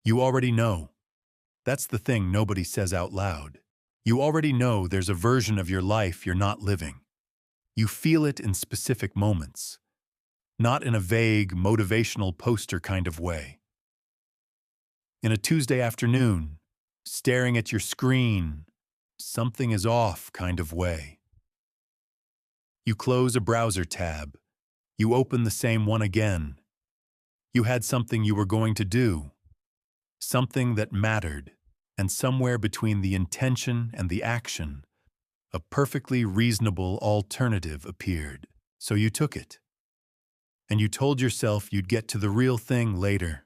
You already know. That's the thing nobody says out loud. You already know there's a version of your life you're not living. You feel it in specific moments, not in a vague, motivational poster kind of way. In a Tuesday afternoon, staring at your screen, something is off kind of way. You close a browser tab. You open the same one again. You had something you were going to do, something that mattered, and somewhere between the intention and the action, a perfectly reasonable alternative appeared. So you took it. And you told yourself you'd get to the real thing later.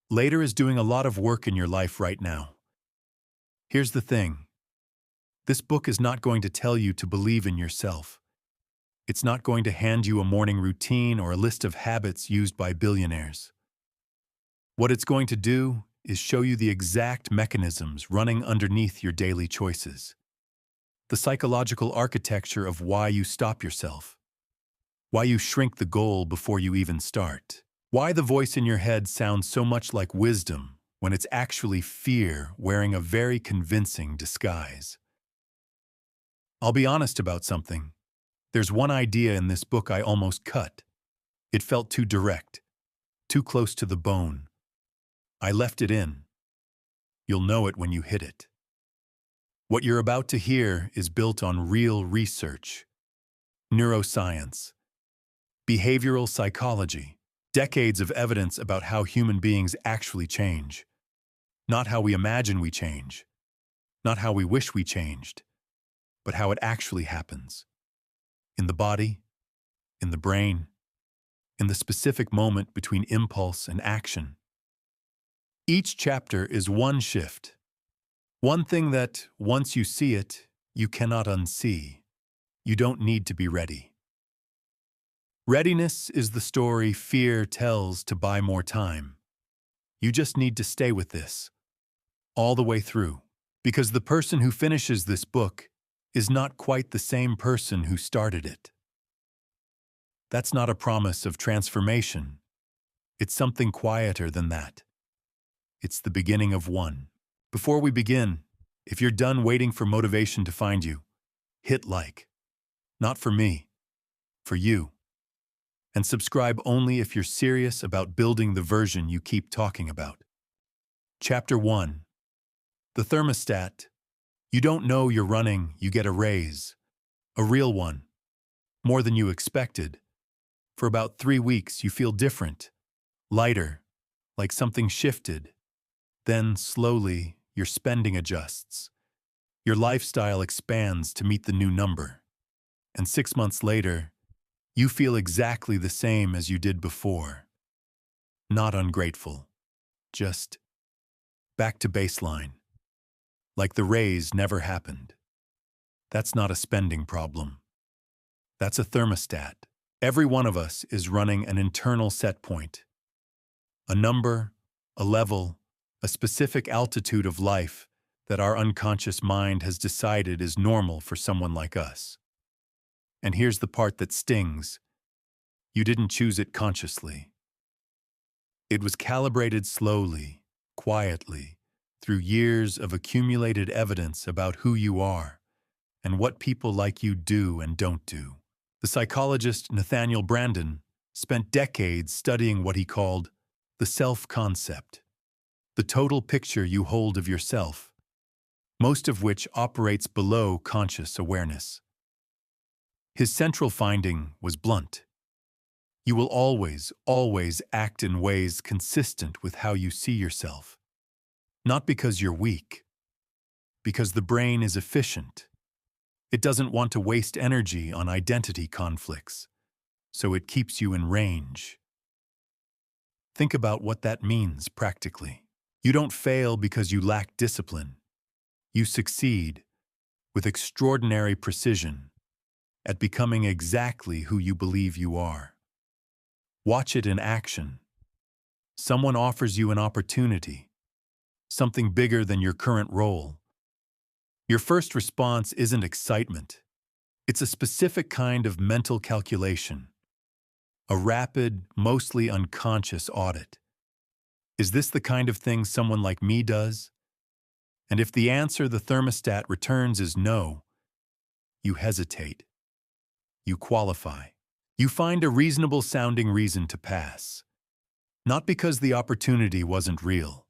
Later is doing a lot of work in your life right now. Here's the thing. This book is not going to tell you to believe in yourself. It's not going to hand you a morning routine or a list of habits used by billionaires. What it's going to do is show you the exact mechanisms running underneath your daily choices. The psychological architecture of why you stop yourself. Why you shrink the goal before you even start. Why the voice in your head sounds so much like wisdom when it's actually fear wearing a very convincing disguise. I'll be honest about something. There's one idea in this book I almost cut. It felt too direct, too close to the bone. I left it in. You'll know it when you hit it. What you're about to hear is built on real research, neuroscience, behavioral psychology, decades of evidence about how human beings actually change. Not how we imagine we change, not how we wish we changed, but how it actually happens. In the body, in the brain, in the specific moment between impulse and action. Each chapter is one shift, one thing that, once you see it, you cannot unsee. You don't need to be ready. Readiness is the story fear tells to buy more time. You just need to stay with this, all the way through, because the person who finishes this book is not quite the same person who started it. That's not a promise of transformation. It's something quieter than that. It's the beginning of one. Before we begin, if you're done waiting for motivation to find you, hit like. Not for me, for you. And subscribe only if you're serious about building the version you keep talking about. Chapter 1. The thermostat. You don't know you're running, you get a raise. A real one. More than you expected. For about 3 weeks, you feel different. Lighter. Like something shifted. Then, slowly, your spending adjusts. Your lifestyle expands to meet the new number. And 6 months later, you feel exactly the same as you did before. Not ungrateful. Just back to baseline. Like the raise never happened. That's not a spending problem. That's a thermostat. Every one of us is running an internal set point. A number, a level, a specific altitude of life that our unconscious mind has decided is normal for someone like us. And here's the part that stings. You didn't choose it consciously. It was calibrated slowly, quietly, through years of accumulated evidence about who you are and what people like you do and don't do. The psychologist Nathaniel Branden spent decades studying what he called the self-concept, the total picture you hold of yourself, most of which operates below conscious awareness. His central finding was blunt. You will always, always act in ways consistent with how you see yourself. Not because you're weak, because the brain is efficient. It doesn't want to waste energy on identity conflicts, so it keeps you in range. Think about what that means practically. You don't fail because you lack discipline. You succeed, with extraordinary precision, at becoming exactly who you believe you are. Watch it in action. Someone offers you an opportunity, something bigger than your current role. Your first response isn't excitement. It's a specific kind of mental calculation, a rapid, mostly unconscious audit. Is this the kind of thing someone like me does? And if the answer the thermostat returns is no, you hesitate. You qualify. You find a reasonable sounding reason to pass. Not because the opportunity wasn't real,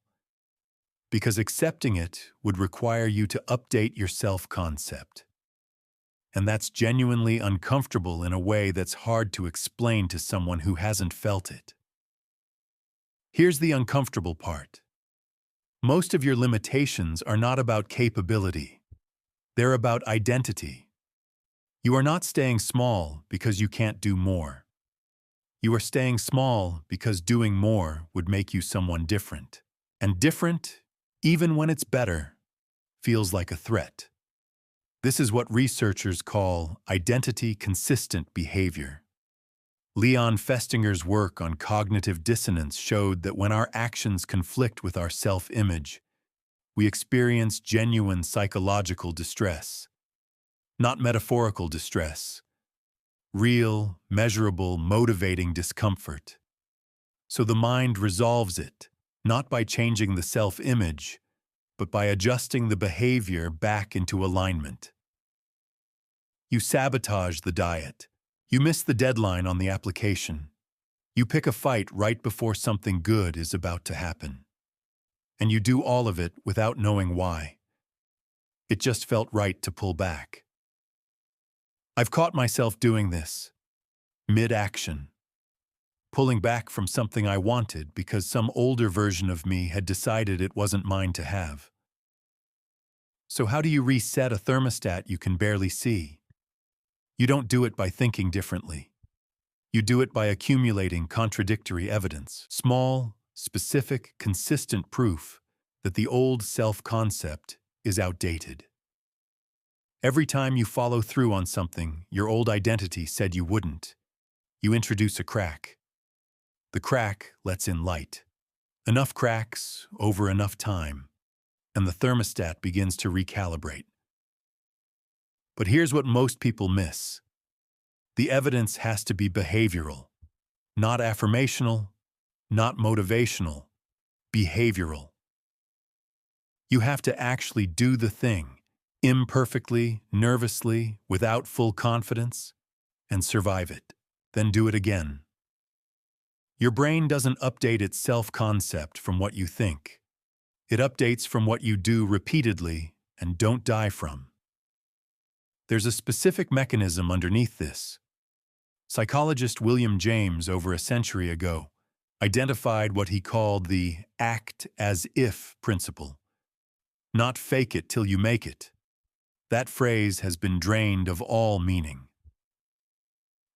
because accepting it would require you to update your self-concept. And that's genuinely uncomfortable in a way that's hard to explain to someone who hasn't felt it. Here's the uncomfortable part. Most of your limitations are not about capability. They're about identity. You are not staying small because you can't do more. You are staying small because doing more would make you someone different. And different, even when it's better, feels like a threat. This is what researchers call identity-consistent behavior. Leon Festinger's work on cognitive dissonance showed that when our actions conflict with our self-image, we experience genuine psychological distress. Not metaphorical distress. Real, measurable, motivating discomfort. So the mind resolves it, not by changing the self-image, but by adjusting the behavior back into alignment. You sabotage the diet. You miss the deadline on the application. You pick a fight right before something good is about to happen. And you do all of it without knowing why. It just felt right to pull back. I've caught myself doing this, mid-action, pulling back from something I wanted because some older version of me had decided it wasn't mine to have. So how do you reset a thermostat you can barely see? You don't do it by thinking differently. You do it by accumulating contradictory evidence, small, specific, consistent proof that the old self-concept is outdated. Every time you follow through on something your old identity said you wouldn't, you introduce a crack. The crack lets in light. Enough cracks over enough time, and the thermostat begins to recalibrate. But here's what most people miss. The evidence has to be behavioral, not affirmational, not motivational, behavioral. You have to actually do the thing, imperfectly, nervously, without full confidence, and survive it. Then do it again. Your brain doesn't update its self-concept from what you think. It updates from what you do repeatedly and don't die from. There's a specific mechanism underneath this. Psychologist William James, over a century ago, identified what he called the act as if principle. Not fake it till you make it. That phrase has been drained of all meaning.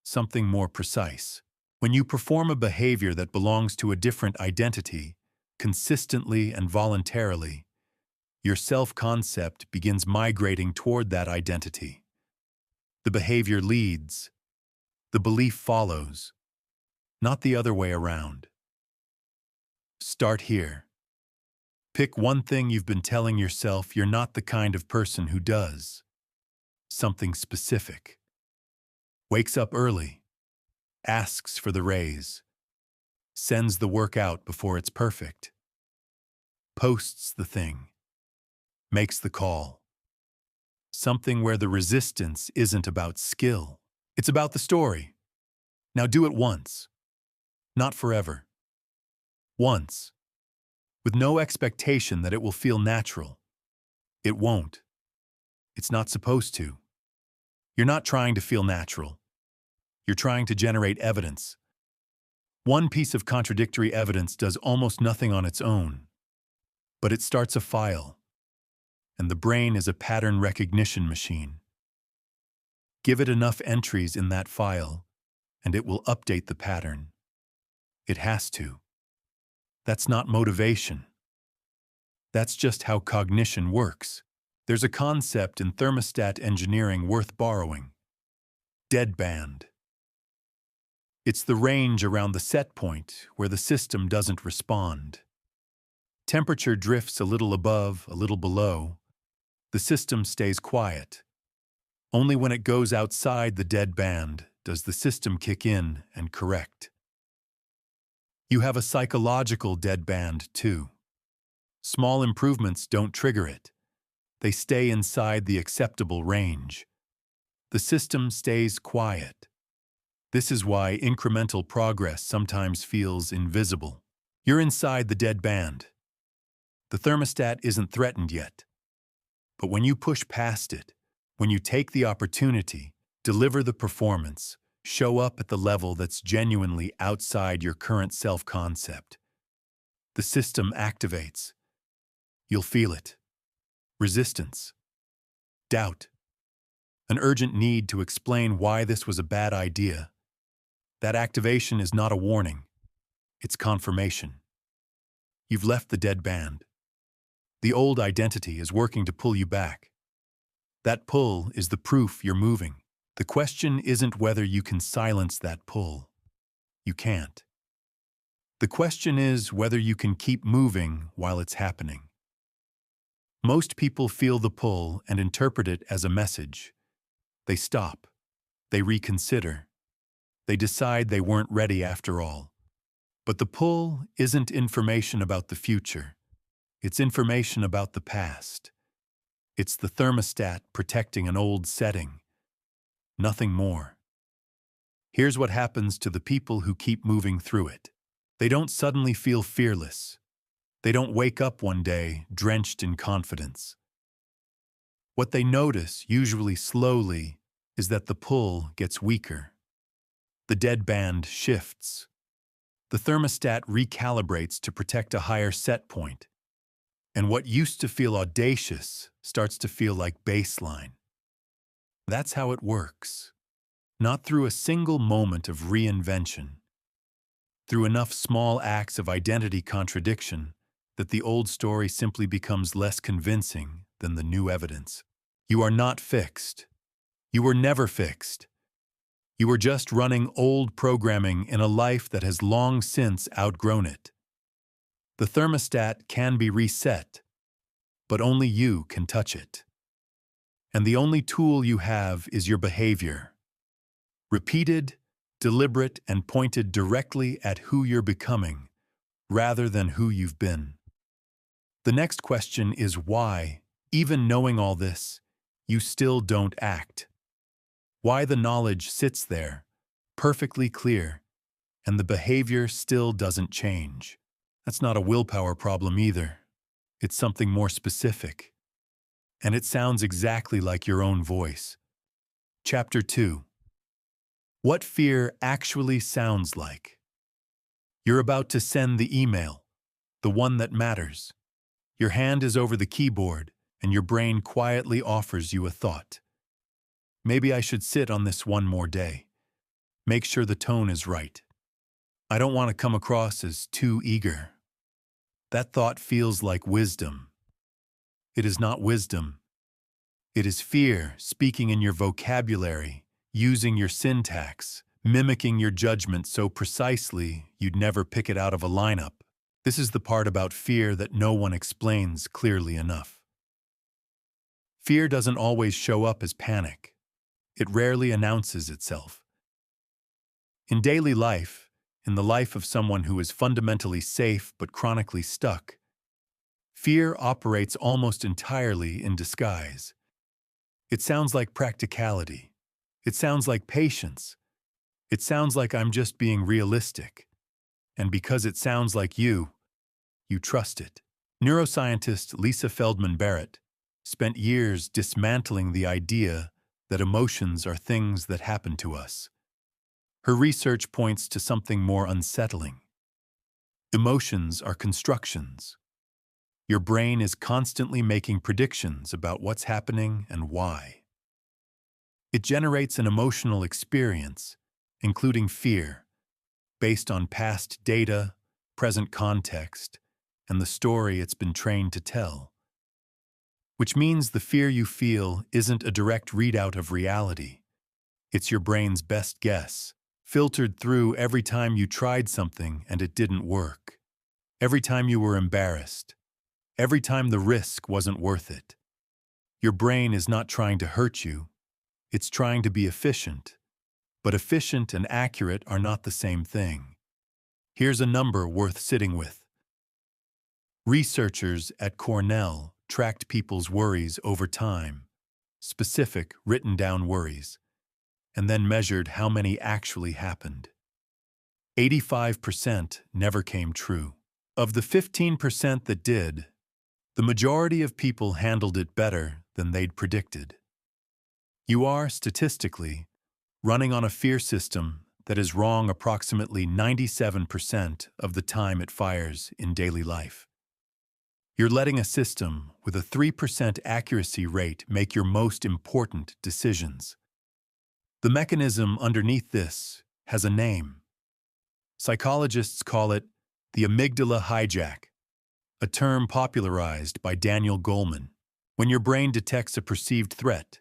Something more precise. When you perform a behavior that belongs to a different identity, consistently and voluntarily, your self-concept begins migrating toward that identity. The behavior leads. The belief follows. Not the other way around. Start here. Pick one thing you've been telling yourself you're not the kind of person who does. Something specific. Wakes up early. Asks for the raise. Sends the work out before it's perfect. Posts the thing. Makes the call. Something where the resistance isn't about skill. It's about the story. Now do it once. Not forever. Once. With no expectation that it will feel natural. It won't. It's not supposed to. You're not trying to feel natural. You're trying to generate evidence. One piece of contradictory evidence does almost nothing on its own, but it starts a file, and the brain is a pattern recognition machine. Give it enough entries in that file, and it will update the pattern. It has to. That's not motivation. That's just how cognition works. There's a concept in thermostat engineering worth borrowing. Deadband. It's the range around the set point where the system doesn't respond. Temperature drifts a little above, a little below. The system stays quiet. Only when it goes outside the dead band does the system kick in and correct. You have a psychological deadband, too. Small improvements don't trigger it. They stay inside the acceptable range. The system stays quiet. This is why incremental progress sometimes feels invisible. You're inside the dead band. The thermostat isn't threatened yet. But when you push past it, when you take the opportunity, deliver the performance, show up at the level that's genuinely outside your current self-concept, the system activates. You'll feel it. Resistance. Doubt. An urgent need to explain why this was a bad idea. That activation is not a warning. It's confirmation. You've left the dead band. The old identity is working to pull you back. That pull is the proof you're moving. The question isn't whether you can silence that pull. You can't. The question is whether you can keep moving while it's happening. Most people feel the pull and interpret it as a message. They stop. They reconsider. They decide they weren't ready after all. But the pull isn't information about the future. It's information about the past. It's the thermostat protecting an old setting. Nothing more. Here's what happens to the people who keep moving through it. They don't suddenly feel fearless. They don't wake up one day drenched in confidence. What they notice, usually slowly, is that the pull gets weaker. The dead band shifts. The thermostat recalibrates to protect a higher set point. And what used to feel audacious starts to feel like baseline. That's how it works. Not through a single moment of reinvention. Through enough small acts of identity contradiction that the old story simply becomes less convincing than the new evidence. You are not fixed. You were never fixed. You were just running old programming in a life that has long since outgrown it. The thermostat can be reset, but only you can touch it. And the only tool you have is your behavior. Repeated, deliberate, and pointed directly at who you're becoming, rather than who you've been. The next question is why, even knowing all this, you still don't act. Why the knowledge sits there, perfectly clear, and the behavior still doesn't change. That's not a willpower problem either. It's something more specific. And it sounds exactly like your own voice. Chapter 2. What fear actually sounds like. You're about to send the email, the one that matters. Your hand is over the keyboard, and your brain quietly offers you a thought. Maybe I should sit on this one more day. Make sure the tone is right. I don't want to come across as too eager. That thought feels like wisdom. It is not wisdom. It is fear speaking in your vocabulary, using your syntax, mimicking your judgment so precisely you'd never pick it out of a lineup. This is the part about fear that no one explains clearly enough. Fear doesn't always show up as panic. It rarely announces itself. In daily life, in the life of someone who is fundamentally safe but chronically stuck, fear operates almost entirely in disguise. It sounds like practicality. It sounds like patience. It sounds like I'm just being realistic. And because it sounds like you trust it. Neuroscientist Lisa Feldman Barrett spent years dismantling the idea that emotions are things that happen to us. Her research points to something more unsettling. Emotions are constructions. Your brain is constantly making predictions about what's happening and why. It generates an emotional experience, including fear, based on past data, present context, and the story it's been trained to tell. Which means the fear you feel isn't a direct readout of reality. It's your brain's best guess, filtered through every time you tried something and it didn't work. Every time you were embarrassed. Every time the risk wasn't worth it. Your brain is not trying to hurt you. It's trying to be efficient. But efficient and accurate are not the same thing. Here's a number worth sitting with. Researchers at Cornell tracked people's worries over time, specific written down worries, and then measured how many actually happened. 85% never came true. Of the 15% that did, the majority of people handled it better than they'd predicted. You are, statistically, running on a fear system that is wrong approximately 97% of the time it fires in daily life. You're letting a system with a 3% accuracy rate make your most important decisions. The mechanism underneath this has a name. Psychologists call it the amygdala hijack, a term popularized by Daniel Goleman. When your brain detects a perceived threat,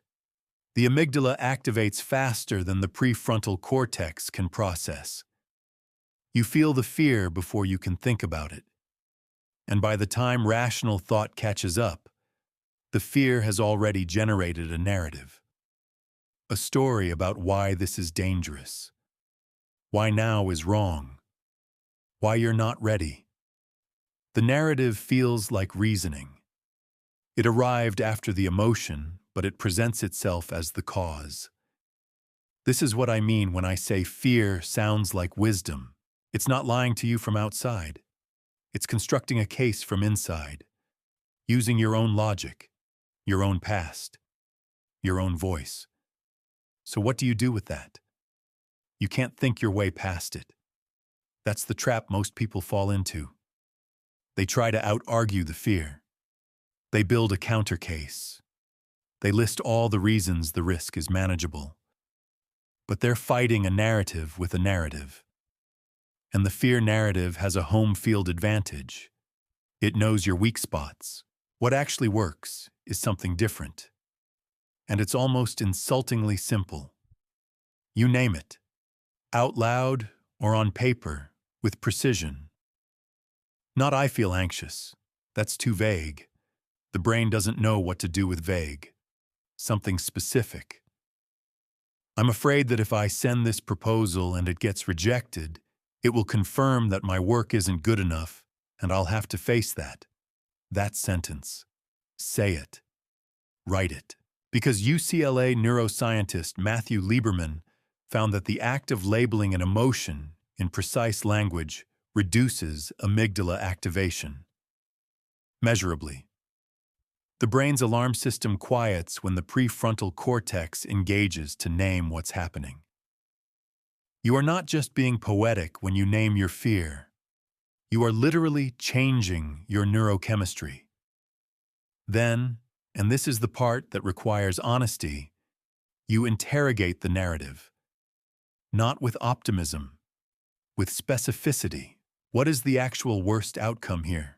the amygdala activates faster than the prefrontal cortex can process. You feel the fear before you can think about it. And by the time rational thought catches up, the fear has already generated a narrative. A story about why this is dangerous, why now is wrong, why you're not ready. The narrative feels like reasoning. It arrived after the emotion, but it presents itself as the cause. This is what I mean when I say fear sounds like wisdom. It's not lying to you from outside. It's constructing a case from inside, using your own logic, your own past, your own voice. So what do you do with that? You can't think your way past it. That's the trap most people fall into. They try to out-argue the fear. They build a counter case. They list all the reasons the risk is manageable. But they're fighting a narrative with a narrative. And the fear narrative has a home field advantage. It knows your weak spots. What actually works is something different. And it's almost insultingly simple. You name it, out loud or on paper, with precision. Not I feel anxious. That's too vague. The brain doesn't know what to do with vague. Something specific. I'm afraid that if I send this proposal and it gets rejected, it will confirm that my work isn't good enough, and I'll have to face that. That sentence. Say it. Write it. Because UCLA neuroscientist Matthew Lieberman found that the act of labeling an emotion in precise language reduces amygdala activation. Measurably. The brain's alarm system quiets when the prefrontal cortex engages to name what's happening. You are not just being poetic when you name your fear. You are literally changing your neurochemistry. Then, and this is the part that requires honesty, you interrogate the narrative. Not with optimism, with specificity. What is the actual worst outcome here?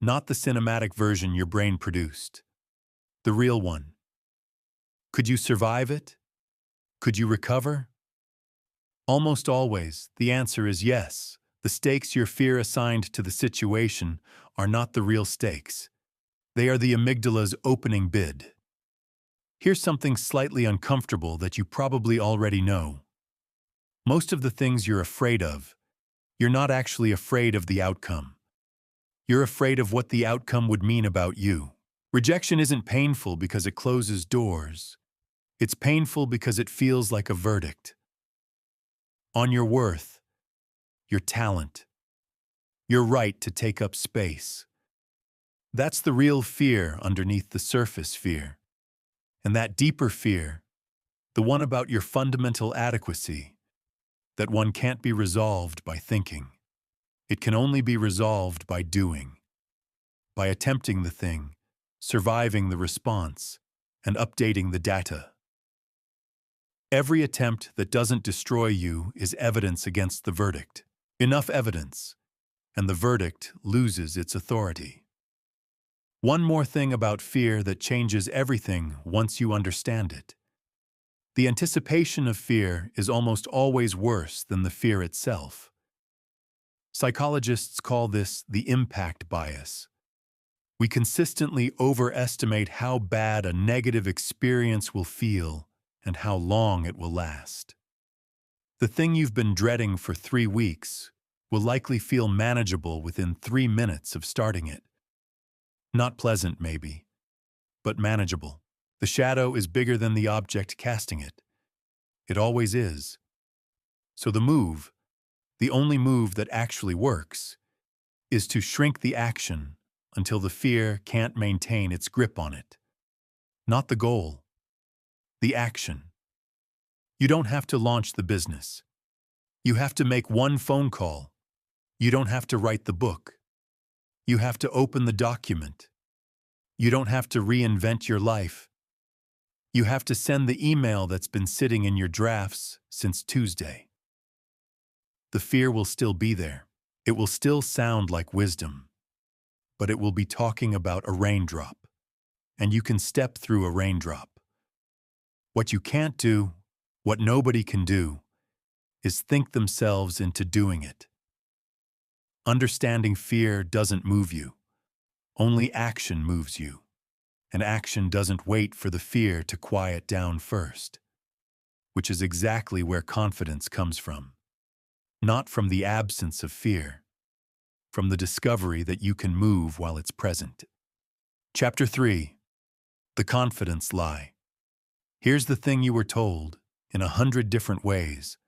Not the cinematic version your brain produced. The real one. Could you survive it? Could you recover? Almost always, the answer is yes. The stakes your fear assigned to the situation are not the real stakes. They are the amygdala's opening bid. Here's something slightly uncomfortable that you probably already know. Most of the things you're afraid of, you're not actually afraid of the outcome. You're afraid of what the outcome would mean about you. Rejection isn't painful because it closes doors. It's painful because it feels like a verdict. On your worth, your talent, your right to take up space. That's the real fear underneath the surface fear. And that deeper fear, the one about your fundamental adequacy, that one can't be resolved by thinking. It can only be resolved by doing, by attempting the thing, surviving the response, and updating the data. Every attempt that doesn't destroy you is evidence against the verdict. Enough evidence, and the verdict loses its authority. One more thing about fear that changes everything once you understand it. The anticipation of fear is almost always worse than the fear itself. Psychologists call this the impact bias. We consistently overestimate how bad a negative experience will feel and how long it will last. The thing you've been dreading for 3 weeks will likely feel manageable within 3 minutes of starting it. Not pleasant, maybe, but manageable. The shadow is bigger than the object casting it. It always is. So the only move that actually works, is to shrink the action until the fear can't maintain its grip on it. Not the goal, the action. You don't have to launch the business. You have to make one phone call. You don't have to write the book. You have to open the document. You don't have to reinvent your life. You have to send the email that's been sitting in your drafts since Tuesday. The fear will still be there. It will still sound like wisdom, but it will be talking about a raindrop, and you can step through a raindrop. What you can't do, what nobody can do, is think themselves into doing it. Understanding fear doesn't move you. Only action moves you, and action doesn't wait for the fear to quiet down first, which is exactly where confidence comes from. Not from the absence of fear, from the discovery that you can move while it's present. Chapter 3. The Confidence Lie. Here's the thing you were told, in 100 different ways,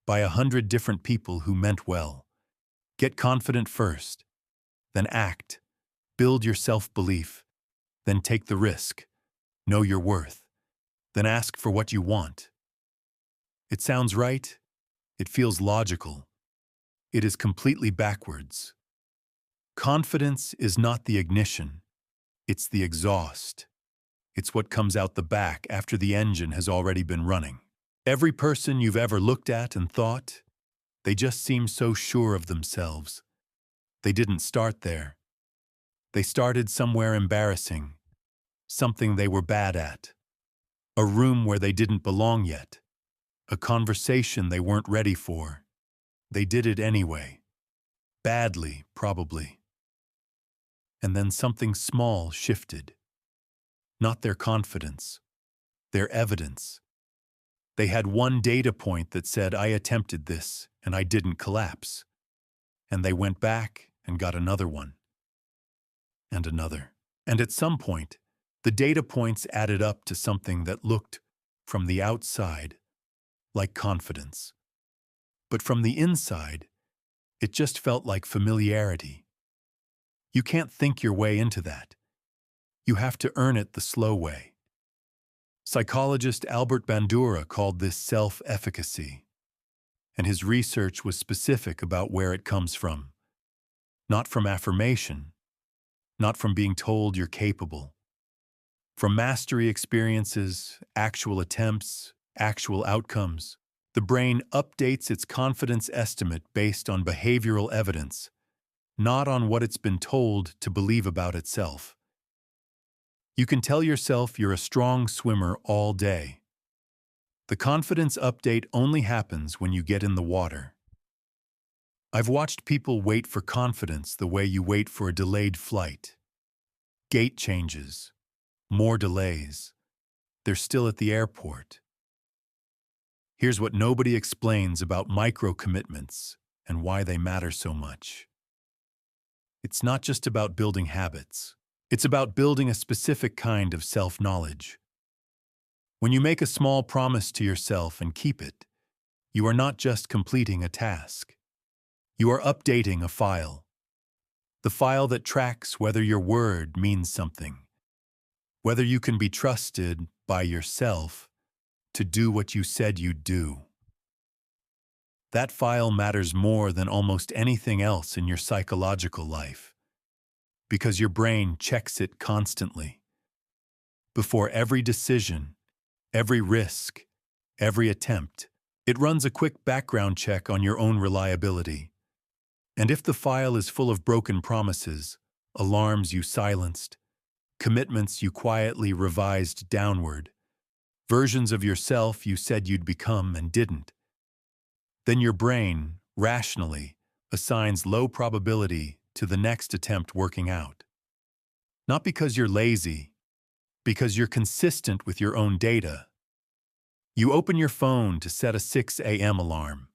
by 100 different people who meant well. Get confident first, then act, build your self-belief, then take the risk, know your worth, then ask for what you want. It sounds right. It feels logical. It is completely backwards. Confidence is not the ignition. It's the exhaust. It's what comes out the back after the engine has already been running. Every person you've ever looked at and thought, they just seem so sure of themselves. They didn't start there. They started somewhere embarrassing, something they were bad at, a room where they didn't belong yet, a conversation they weren't ready for. They did it anyway. Badly, probably. And then something small shifted. Not their confidence, their evidence. They had one data point that said, I attempted this, and I didn't collapse. And they went back and got another one. And another. And at some point, the data points added up to something that looked, from the outside, like confidence. But from the inside, it just felt like familiarity. You can't think your way into that. You have to earn it the slow way. Psychologist Albert Bandura called this self-efficacy, and his research was specific about where it comes from. Not from affirmation, not from being told you're capable. From mastery experiences, actual attempts, actual outcomes. The brain updates its confidence estimate based on behavioral evidence, not on what it's been told to believe about itself. You can tell yourself you're a strong swimmer all day. The confidence update only happens when you get in the water. I've watched people wait for confidence the way you wait for a delayed flight. Gate changes, more delays. They're still at the airport. Here's what nobody explains about micro-commitments and why they matter so much. It's not just about building habits. It's about building a specific kind of self-knowledge. When you make a small promise to yourself and keep it, you are not just completing a task. You are updating a file. The file that tracks whether your word means something, whether you can be trusted by yourself to do what you said you'd do. That file matters more than almost anything else in your psychological life, because your brain checks it constantly. Before every decision, every risk, every attempt, it runs a quick background check on your own reliability. And if the file is full of broken promises, alarms you silenced, commitments you quietly revised downward, versions of yourself you said you'd become and didn't, then your brain, rationally, assigns low probability to the next attempt working out. Not because you're lazy, because you're consistent with your own data. You open your phone to set a 6 a.m. alarm.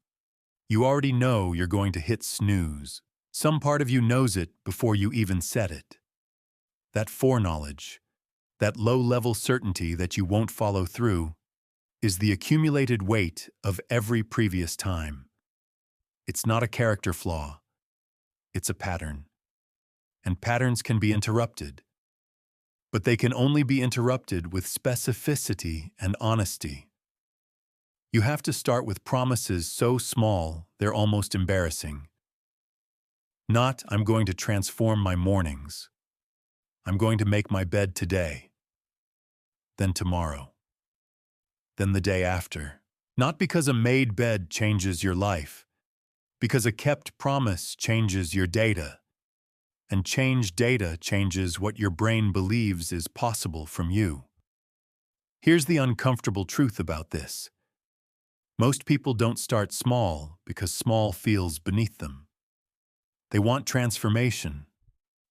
You already know you're going to hit snooze. Some part of you knows it before you even said it. That foreknowledge, that low-level certainty that you won't follow through, is the accumulated weight of every previous time. It's not a character flaw. It's a pattern. And patterns can be interrupted. But they can only be interrupted with specificity and honesty. You have to start with promises so small they're almost embarrassing. Not, I'm going to transform my mornings. I'm going to make my bed today. Then tomorrow. Then the day after. Not because a made bed changes your life, because a kept promise changes your data. And changed data changes what your brain believes is possible from you. Here's the uncomfortable truth about this. Most people don't start small because small feels beneath them. They want transformation.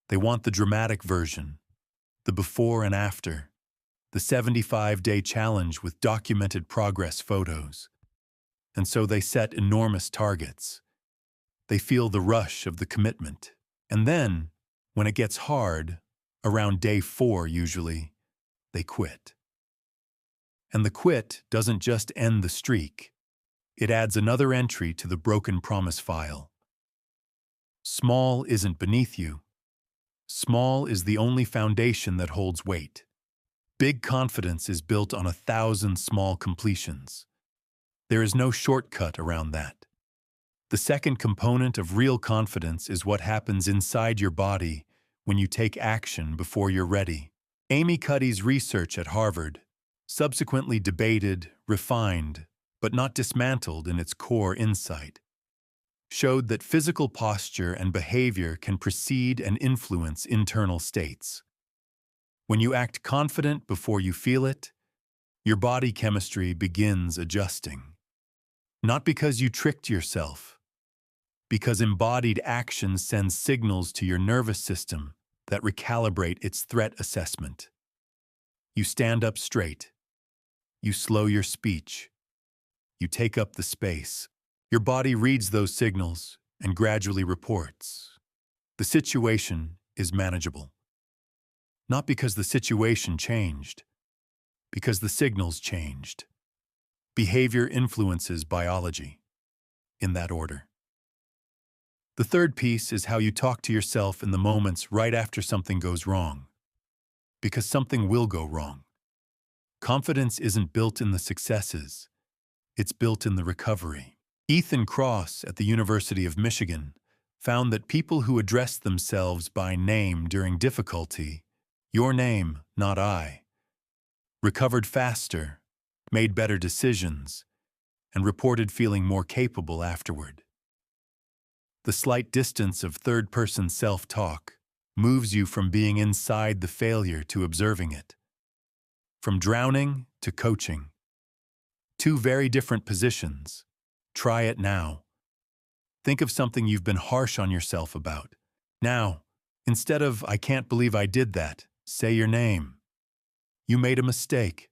They want the dramatic version, the before and after, the 75-day challenge with documented progress photos. And so they set enormous targets. They feel the rush of the commitment. And then, when it gets hard, around day 4 usually, they quit. And the quit doesn't just end the streak. It adds another entry to the broken promise file. Small isn't beneath you. Small is the only foundation that holds weight. Big confidence is built on 1,000 small completions. There is no shortcut around that. The second component of real confidence is what happens inside your body when you take action before you're ready. Amy Cuddy's research at Harvard, subsequently debated, refined, but not dismantled in its core insight, showed that physical posture and behavior can precede and influence internal states. When you act confident before you feel it, your body chemistry begins adjusting. Not because you tricked yourself, because embodied action sends signals to your nervous system that recalibrate its threat assessment. You stand up straight. You slow your speech. You take up the space. Your body reads those signals and gradually reports. The situation is manageable. Not because the situation changed, because the signals changed. Behavior influences biology, in that order. The third piece is how you talk to yourself in the moments right after something goes wrong. Because something will go wrong. Confidence isn't built in the successes. It's built in the recovery. Ethan Kross at the University of Michigan found that people who addressed themselves by name during difficulty, your name, not I, recovered faster, made better decisions, and reported feeling more capable afterward. The slight distance of third-person self-talk moves you from being inside the failure to observing it. From drowning to coaching. Two very different positions. Try it now. Think of something you've been harsh on yourself about. Now, instead of, I can't believe I did that, say your name. You made a mistake.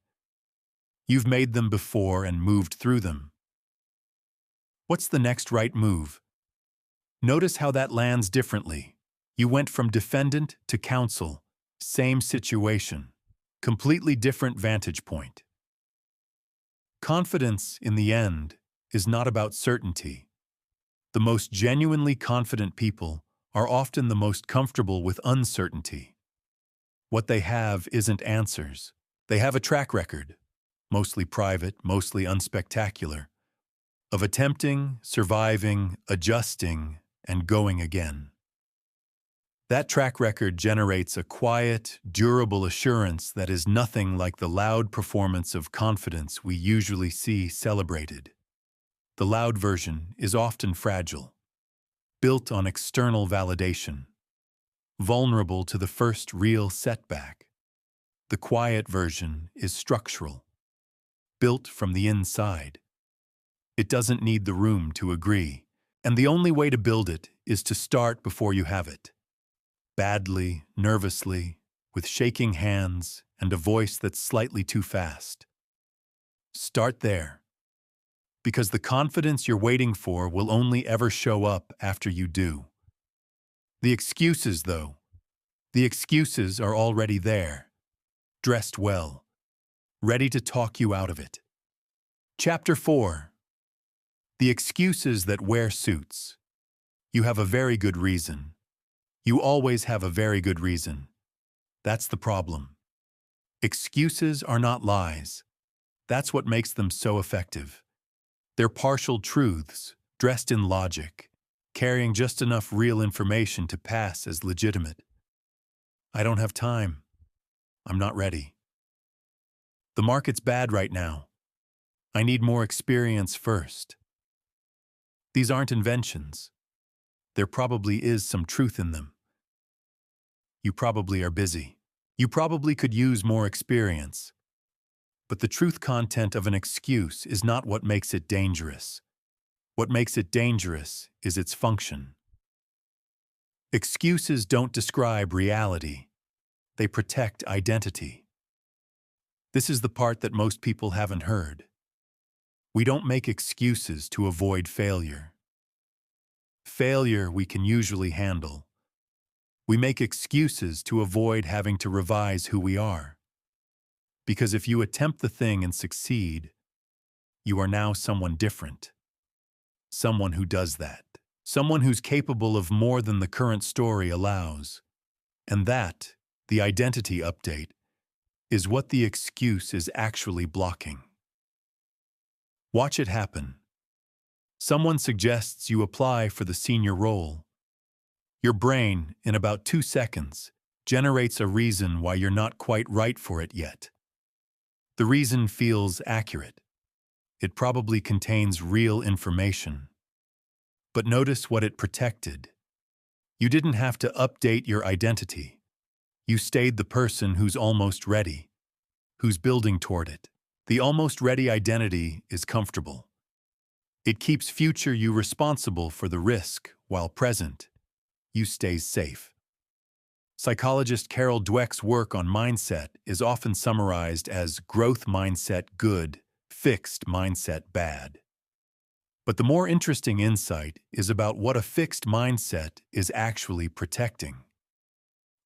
You've made them before and moved through them. What's the next right move? Notice how that lands differently. You went from defendant to counsel. Same situation. Completely different vantage point. Confidence, in the end, is not about certainty. The most genuinely confident people are often the most comfortable with uncertainty. What they have isn't answers. They have a track record, mostly private, mostly unspectacular, of attempting, surviving, adjusting, and going again. That track record generates a quiet, durable assurance that is nothing like the loud performance of confidence we usually see celebrated. The loud version is often fragile, built on external validation, vulnerable to the first real setback. The quiet version is structural, built from the inside. It doesn't need the room to agree, and the only way to build it is to start before you have it. Badly, nervously, with shaking hands and a voice that's slightly too fast. Start there. because the confidence you're waiting for will only ever show up after you do. The excuses, though, the excuses are already there, dressed well, ready to talk you out of it. Chapter 4. The excuses that wear suits. You have a very good reason. You always have a very good reason. That's the problem. Excuses are not lies. That's what makes them so effective. They're partial truths, dressed in logic, carrying just enough real information to pass as legitimate. I don't have time. I'm not ready. The market's bad right now. I need more experience first. These aren't inventions. There probably is some truth in them. You probably are busy. You probably could use more experience. But the truth content of an excuse is not what makes it dangerous. What makes it dangerous is its function. Excuses don't describe reality. They protect identity. This is the part that most people haven't heard. We don't make excuses to avoid failure. Failure we can usually handle. We make excuses to avoid having to revise who we are. Because if you attempt the thing and succeed, you are now someone different. Someone who does that. Someone who's capable of more than the current story allows. And that, the identity update, is what the excuse is actually blocking. Watch it happen. Someone suggests you apply for the senior role. Your brain, in about 2 seconds, generates a reason why you're not quite right for it yet. The reason feels accurate. It probably contains real information. But notice what it protected. You didn't have to update your identity. You stayed the person who's almost ready, who's building toward it. The almost ready identity is comfortable. It keeps future you responsible for the risk, while present, you stay safe. Psychologist Carol Dweck's work on mindset is often summarized as growth mindset good, fixed mindset bad. But the more interesting insight is about what a fixed mindset is actually protecting.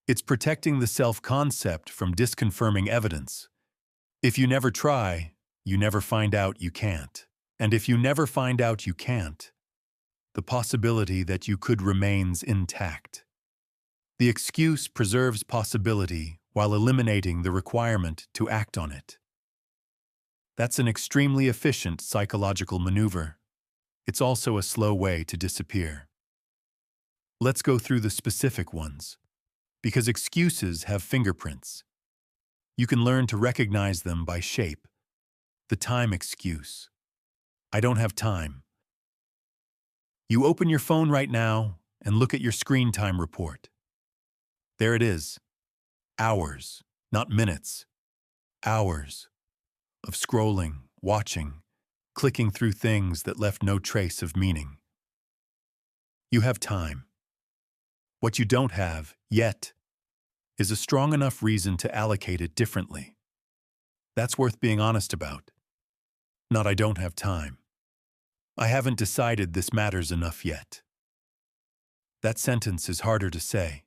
It's protecting the self-concept from disconfirming evidence. If you never try, you never find out you can't. And if you never find out you can't, the possibility that you could remains intact. The excuse preserves possibility while eliminating the requirement to act on it. That's an extremely efficient psychological maneuver. It's also a slow way to disappear. Let's go through the specific ones, because excuses have fingerprints. You can learn to recognize them by shape. The time excuse. I don't have time. You open your phone right now and look at your screen time report. There it is. Hours, not minutes. Hours of scrolling, watching, clicking through things that left no trace of meaning. You have time. What you don't have, yet, is a strong enough reason to allocate it differently. That's worth being honest about. Not I don't have time. I haven't decided this matters enough yet. That sentence is harder to say.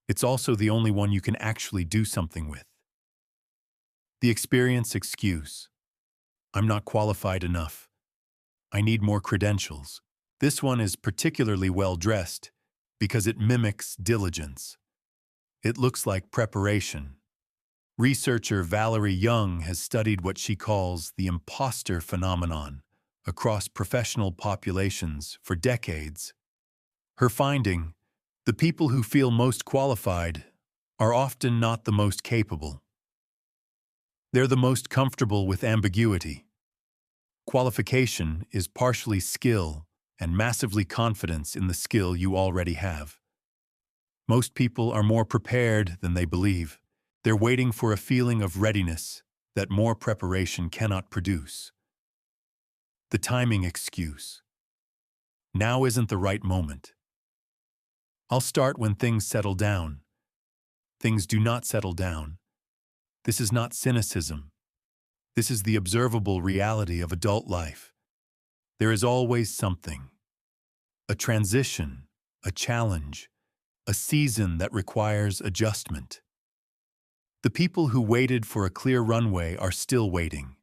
It's also the only one you can actually do something with. The experience excuse. I'm not qualified enough. I need more credentials. This one is particularly well dressed because it mimics diligence. It looks like preparation. Researcher Valerie Young has studied what she calls the imposter phenomenon across professional populations for decades. Her finding, the people who feel most qualified are often not the most capable. They're the most comfortable with ambiguity. Qualification is partially skill and massively confidence in the skill you already have. Most people are more prepared than they believe. They're waiting for a feeling of readiness that more preparation cannot produce. The timing excuse. Now isn't the right moment. I'll start when things settle down. Things do not settle down. This is not cynicism. This is the observable reality of adult life. There is always something. A transition, a challenge, a season that requires adjustment. The people who waited for a clear runway are still waiting.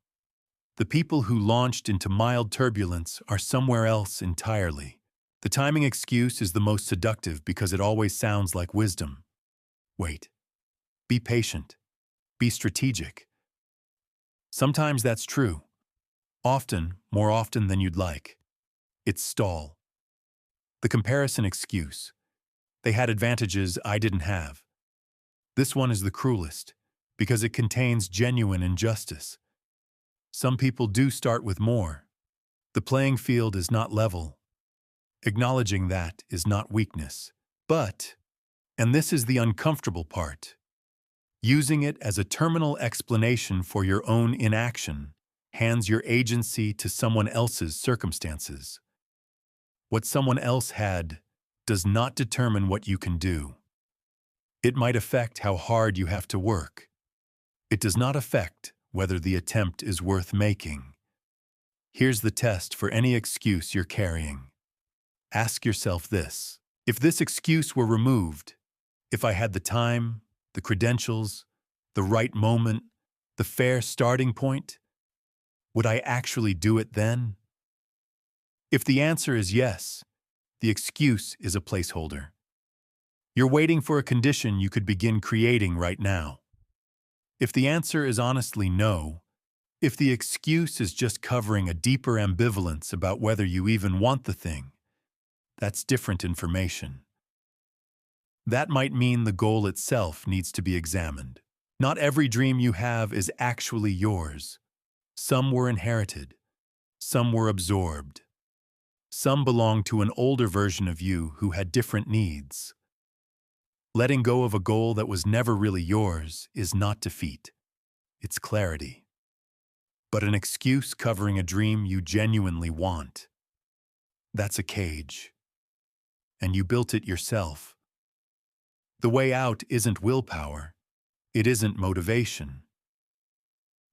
The people who launched into mild turbulence are somewhere else entirely. The timing excuse is the most seductive because it always sounds like wisdom. Wait. Be patient. Be strategic. Sometimes that's true. Often, more often than you'd like. It's stall. The comparison excuse. They had advantages I didn't have. This one is the cruelest, because it contains genuine injustice. Some people do start with more. The playing field is not level. Acknowledging that is not weakness. But, and this is the uncomfortable part, using it as a terminal explanation for your own inaction hands your agency to someone else's circumstances. What someone else had does not determine what you can do. It might affect how hard you have to work. It does not affect whether the attempt is worth making. Here's the test for any excuse you're carrying. Ask yourself this: if this excuse were removed, if I had the time, the credentials, the right moment, the fair starting point, would I actually do it then? If the answer is yes, the excuse is a placeholder. You're waiting for a condition you could begin creating right now. If the answer is honestly no, if the excuse is just covering a deeper ambivalence about whether you even want the thing, that's different information. That might mean the goal itself needs to be examined. Not every dream you have is actually yours. Some were inherited. Some were absorbed. Some belong to an older version of you who had different needs. Letting go of a goal that was never really yours is not defeat. It's clarity. But an excuse covering a dream you genuinely want, that's a cage. And you built it yourself. The way out isn't willpower. It isn't motivation.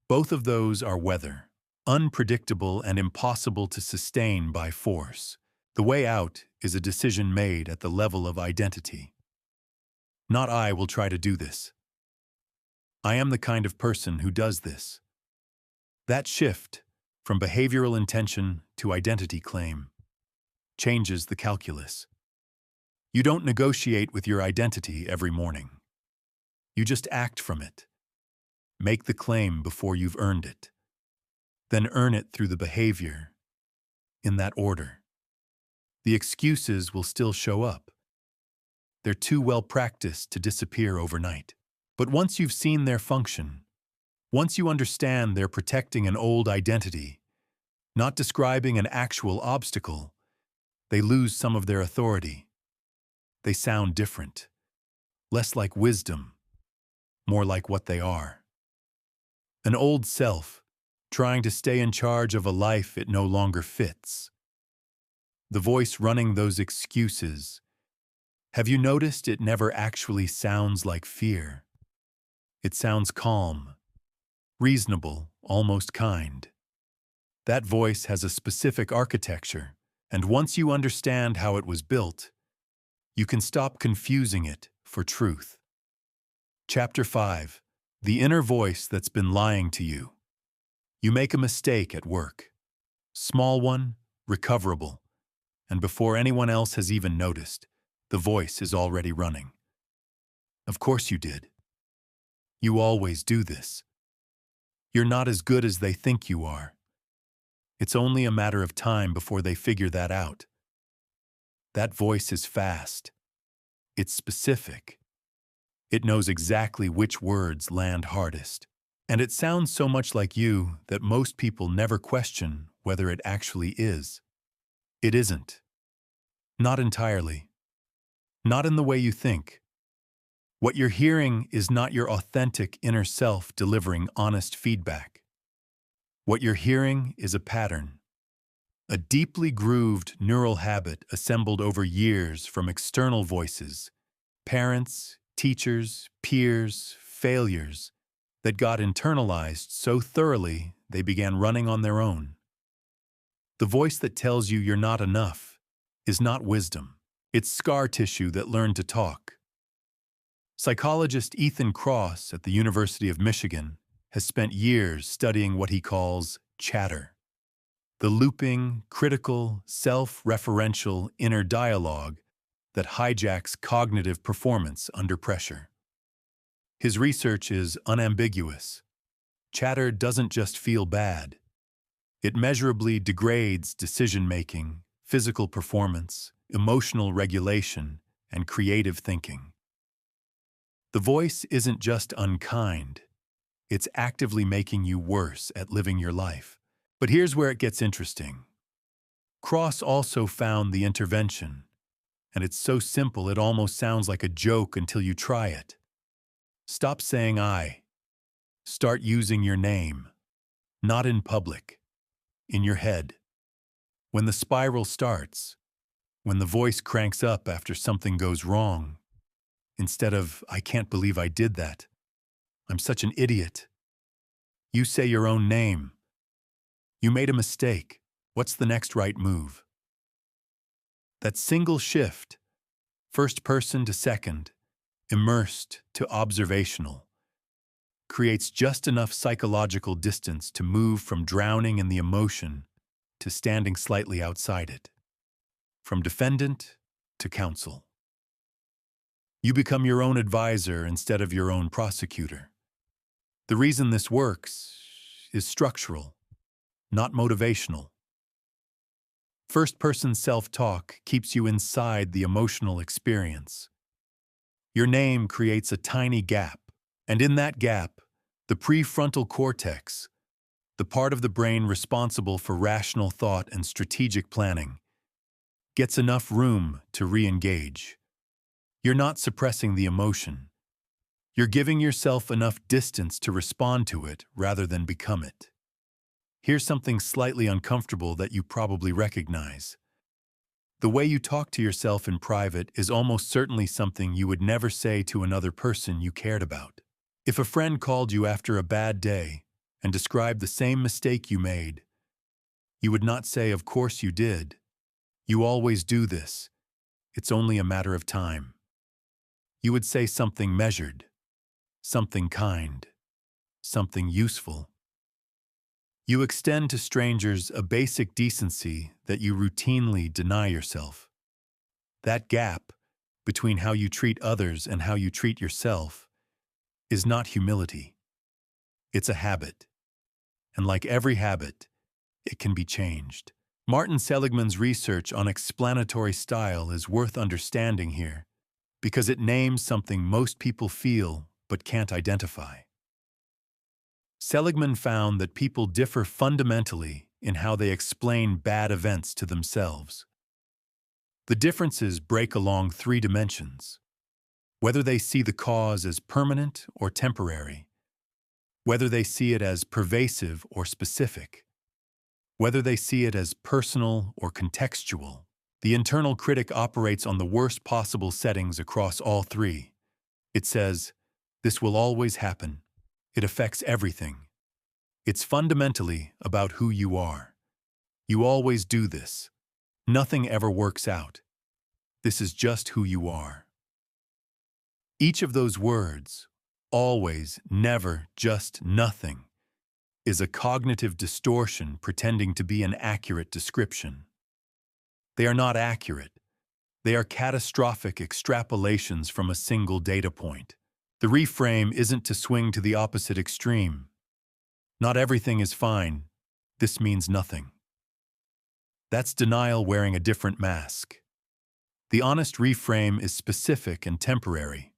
Both of those are weather, unpredictable and impossible to sustain by force. The way out is a decision made at the level of identity. Not I will try to do this. I am the kind of person who does this. That shift, from behavioral intention to identity claim, changes the calculus. You don't negotiate with your identity every morning. You just act from it. Make the claim before you've earned it. Then earn it through the behavior, in that order. The excuses will still show up. They're too well practiced to disappear overnight. But once you've seen their function, once you understand they're protecting an old identity, not describing an actual obstacle, they lose some of their authority. They sound different, less like wisdom, more like what they are. An old self, trying to stay in charge of a life it no longer fits. The voice running those excuses, have you noticed it never actually sounds like fear? It sounds calm, reasonable, almost kind. That voice has a specific architecture, and once you understand how it was built, you can stop confusing it for truth. Chapter 5. The inner voice that's been lying to you. You make a mistake at work. Small one, recoverable. And before anyone else has even noticed, the voice is already running. Of course you did. You always do this. You're not as good as they think you are. It's only a matter of time before they figure that out. That voice is fast. It's specific. It knows exactly which words land hardest. And it sounds so much like you that most people never question whether it actually is. It isn't. Not entirely. Not in the way you think. What you're hearing is not your authentic inner self delivering honest feedback. What you're hearing is a pattern. A deeply grooved neural habit assembled over years from external voices, parents, teachers, peers, failures, that got internalized so thoroughly they began running on their own. The voice that tells you you're not enough is not wisdom. It's scar tissue that learned to talk. Psychologist Ethan Kross at the University of Michigan has spent years studying what he calls chatter, the looping, critical, self-referential inner dialogue that hijacks cognitive performance under pressure. His research is unambiguous. Chatter doesn't just feel bad. It measurably degrades decision-making, physical performance, emotional regulation, and creative thinking. The voice isn't just unkind. It's actively making you worse at living your life. But here's where it gets interesting. Cross also found the intervention, and it's so simple it almost sounds like a joke until you try it. Stop saying I. Start using your name. Not in public. In your head. When the spiral starts, when the voice cranks up after something goes wrong, instead of, I can't believe I did that. I'm such an idiot. You say your own name. You made a mistake. What's the next right move? That single shift, first person to second, immersed to observational, creates just enough psychological distance to move from drowning in the emotion to standing slightly outside it, from defendant to counsel. You become your own advisor instead of your own prosecutor. The reason this works is structural, not motivational. First-person self-talk keeps you inside the emotional experience. Your name creates a tiny gap, and in that gap, the prefrontal cortex, the part of the brain responsible for rational thought and strategic planning, gets enough room to re-engage. You're not suppressing the emotion. You're giving yourself enough distance to respond to it rather than become it. Here's something slightly uncomfortable that you probably recognize. The way you talk to yourself in private is almost certainly something you would never say to another person you cared about. If a friend called you after a bad day and described the same mistake you made, you would not say, "Of course you did. You always do this. It's only a matter of time." You would say something measured, something kind, something useful. You extend to strangers a basic decency that you routinely deny yourself. That gap between how you treat others and how you treat yourself is not humility. It's a habit. And like every habit, it can be changed. Martin Seligman's research on explanatory style is worth understanding here, because it names something most people feel but can't identify. Seligman found that people differ fundamentally in how they explain bad events to themselves. The differences break along 3 dimensions: whether they see the cause as permanent or temporary, whether they see it as pervasive or specific, whether they see it as personal or contextual. The internal critic operates on the worst possible settings across all 3. It says, "This will always happen. It affects everything. It's fundamentally about who you are. You always do this. Nothing ever works out. This is just who you are." Each of those words, always, never, just, nothing, is a cognitive distortion pretending to be an accurate description. They are not accurate. They are catastrophic extrapolations from a single data point. The reframe isn't to swing to the opposite extreme. Not everything is fine. This means nothing. That's denial wearing a different mask. The honest reframe is specific and temporary.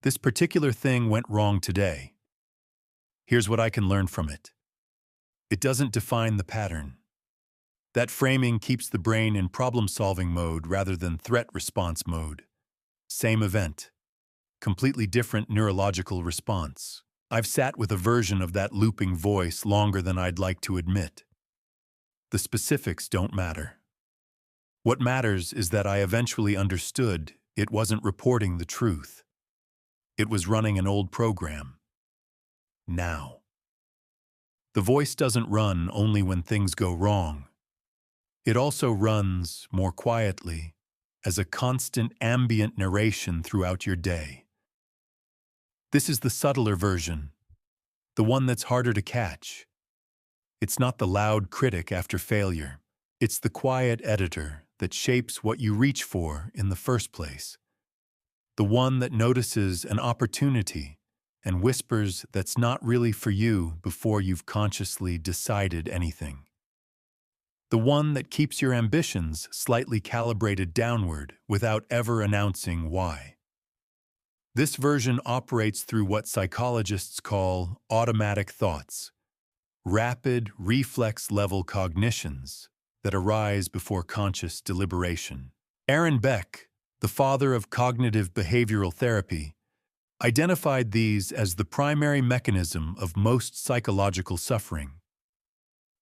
This particular thing went wrong today. Here's what I can learn from it. It doesn't define the pattern. That framing keeps the brain in problem-solving mode rather than threat response mode. Same event. Completely different neurological response. I've sat with a version of that looping voice longer than I'd like to admit. The specifics don't matter. What matters is that I eventually understood it wasn't reporting the truth. It was running an old program. Now. The voice doesn't run only when things go wrong. It also runs more quietly as a constant ambient narration throughout your day. This is the subtler version, the one that's harder to catch. It's not the loud critic after failure. It's the quiet editor that shapes what you reach for in the first place. The one that notices an opportunity and whispers that's not really for you before you've consciously decided anything. The one that keeps your ambitions slightly calibrated downward without ever announcing why. This version operates through what psychologists call automatic thoughts, rapid, reflex-level cognitions that arise before conscious deliberation. Aaron Beck, the father of cognitive behavioral therapy, identified these as the primary mechanism of most psychological suffering.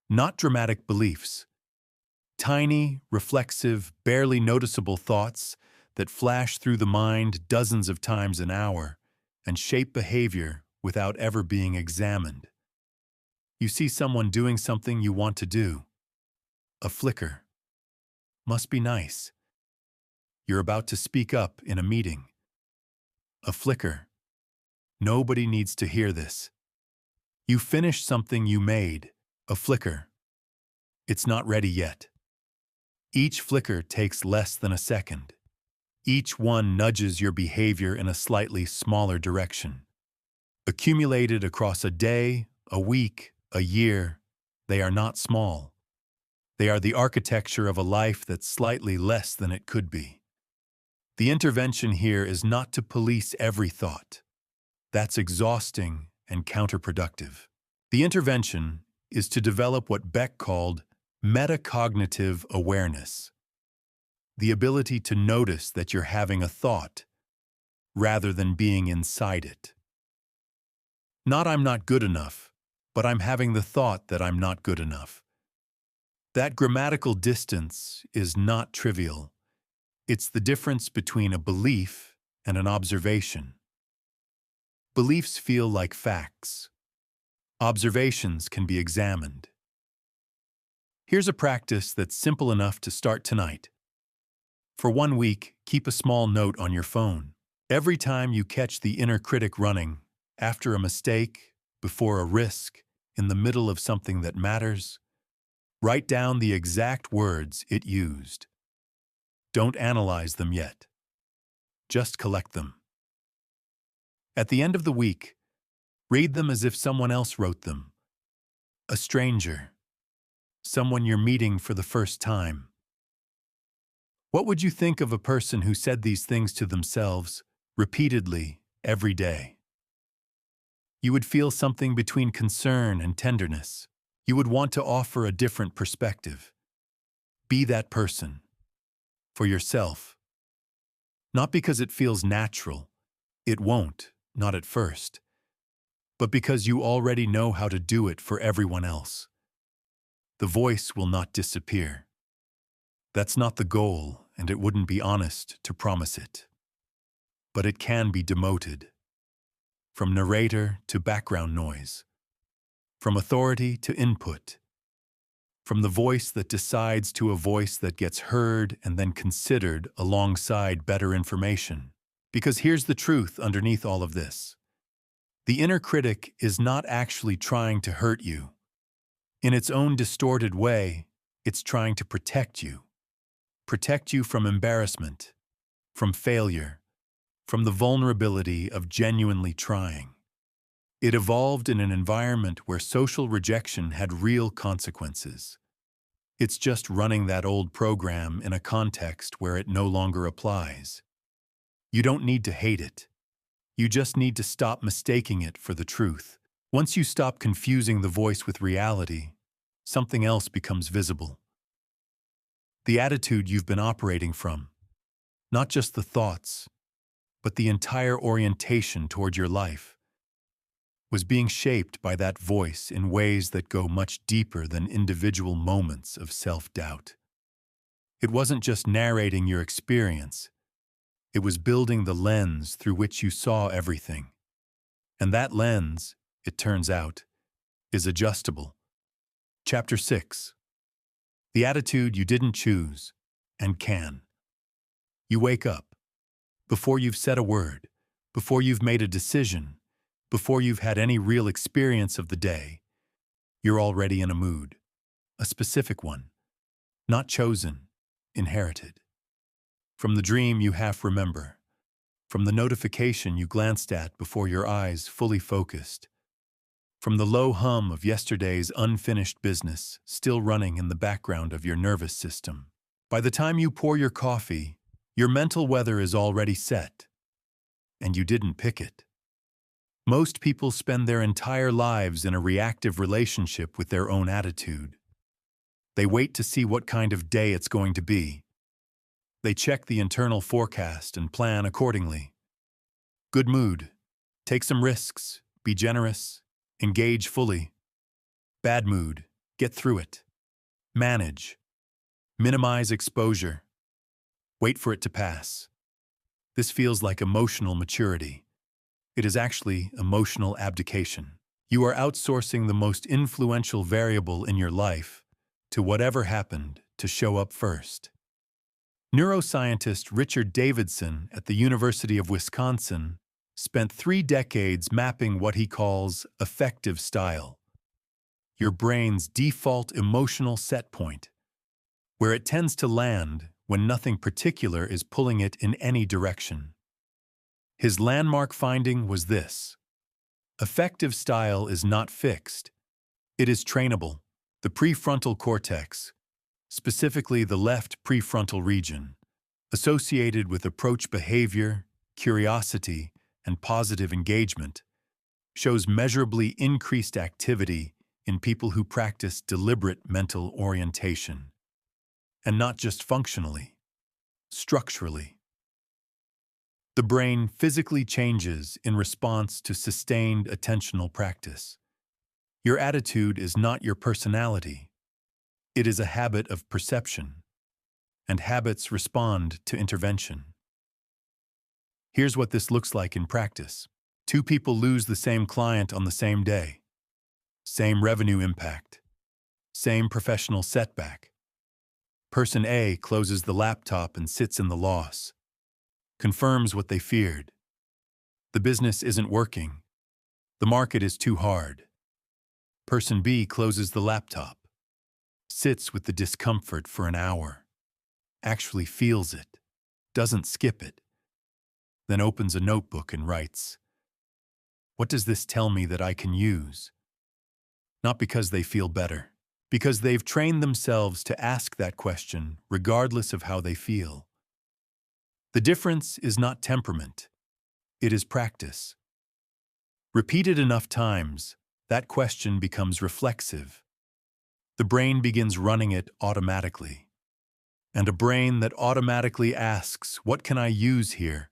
Not dramatic beliefs, tiny, reflexive, barely noticeable thoughts that flash through the mind dozens of times an hour and shape behavior without ever being examined. You see someone doing something you want to do. A flicker. Must be nice. You're about to speak up in a meeting. A flicker. Nobody needs to hear this. You finish something you made. A flicker. It's not ready yet. Each flicker takes less than a second. Each one nudges your behavior in a slightly smaller direction. Accumulated across a day, a week, a year, they are not small. They are the architecture of a life that's slightly less than it could be. The intervention here is not to police every thought. That's exhausting and counterproductive. The intervention is to develop what Beck called metacognitive awareness, the ability to notice that you're having a thought rather than being inside it. Not I'm not good enough, but I'm having the thought that I'm not good enough. That grammatical distance is not trivial. It's the difference between a belief and an observation. Beliefs feel like facts. Observations can be examined. Here's a practice that's simple enough to start tonight. For 1 week, keep a small note on your phone. Every time you catch the inner critic running, after a mistake, before a risk, in the middle of something that matters, write down the exact words it used. Don't analyze them yet. Just collect them. At the end of the week, read them as if someone else wrote them. A stranger. Someone you're meeting for the first time. What would you think of a person who said these things to themselves repeatedly every day? You would feel something between concern and tenderness. You would want to offer a different perspective. Be that person. For yourself. Not because it feels natural. It won't, not at first. But because you already know how to do it for everyone else. The voice will not disappear. That's not the goal, and it wouldn't be honest to promise it. But it can be demoted. From narrator to background noise. From authority to input. From the voice that decides to a voice that gets heard and then considered alongside better information. Because here's the truth underneath all of this. The inner critic is not actually trying to hurt you. In its own distorted way, it's trying to protect you. Protect you from embarrassment, from failure, from the vulnerability of genuinely trying. It evolved in an environment where social rejection had real consequences. It's just running that old program in a context where it no longer applies. You don't need to hate it. You just need to stop mistaking it for the truth. Once you stop confusing the voice with reality, something else becomes visible. The attitude you've been operating from. Not just the thoughts, but the entire orientation toward your life. Was being shaped by that voice in ways that go much deeper than individual moments of self-doubt. It wasn't just narrating your experience. It was building the lens through which you saw everything. And that lens, it turns out, is adjustable. Chapter 6. The attitude you didn't choose and can. You wake up before you've said a word, before you've made a decision, before you've had any real experience of the day. You're already in a mood, a specific one, not chosen, inherited. From the dream you half remember, from the notification you glanced at before your eyes fully focused, from the low hum of yesterday's unfinished business still running in the background of your nervous system. By the time you pour your coffee, your mental weather is already set, and you didn't pick it. Most people spend their entire lives in a reactive relationship with their own attitude. They wait to see what kind of day it's going to be. They check the internal forecast and plan accordingly. Good mood. Take some risks. Be generous. Engage fully. Bad mood. Get through it. Manage. Minimize exposure. Wait for it to pass. This feels like emotional maturity. It is actually emotional abdication. You are outsourcing the most influential variable in your life to whatever happened to show up first. Neuroscientist Richard Davidson at the University of Wisconsin spent 3 decades mapping what he calls affective style, your brain's default emotional set point, where it tends to land when nothing particular is pulling it in any direction. His landmark finding was this: affective style is not fixed. It is trainable. The prefrontal cortex, specifically the left prefrontal region, associated with approach behavior, curiosity, and positive engagement, shows measurably increased activity in people who practice deliberate mental orientation. And not just functionally, structurally. The brain physically changes in response to sustained attentional practice. Your attitude is not your personality. It is a habit of perception, and habits respond to intervention. Here's what this looks like in practice. 2 people lose the same client on the same day. Same revenue impact. Same professional setback. Person A closes the laptop and sits in the loss. Confirms what they feared. The business isn't working. The market is too hard. Person B closes the laptop. Sits with the discomfort for an hour. Actually feels it. Doesn't skip it. Then opens a notebook and writes, "What does this tell me that I can use?" Not because they feel better, because they've trained themselves to ask that question regardless of how they feel. The difference is not temperament. It is practice. Repeated enough times, that question becomes reflexive. The brain begins running it automatically. And a brain that automatically asks, "What can I use here?"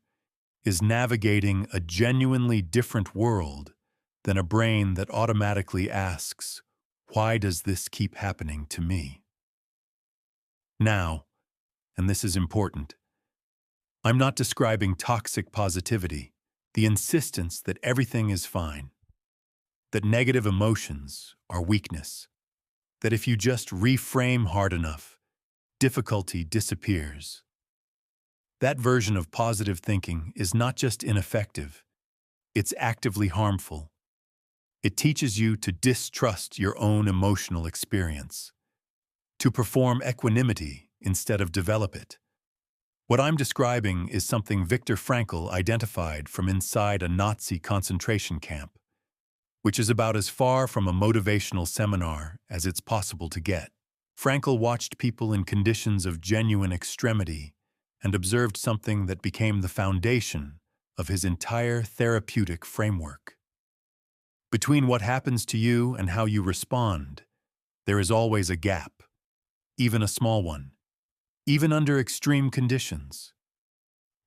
is navigating a genuinely different world than a brain that automatically asks, "Why does this keep happening to me?" Now, and this is important, I'm not describing toxic positivity, the insistence that everything is fine, that negative emotions are weakness, that if you just reframe hard enough, difficulty disappears. That version of positive thinking is not just ineffective, it's actively harmful. It teaches you to distrust your own emotional experience, to perform equanimity instead of develop it. What I'm describing is something Viktor Frankl identified from inside a Nazi concentration camp, which is about as far from a motivational seminar as it's possible to get. Frankl watched people in conditions of genuine extremity and observed something that became the foundation of his entire therapeutic framework. Between what happens to you and how you respond, there is always a gap, even a small one, even under extreme conditions.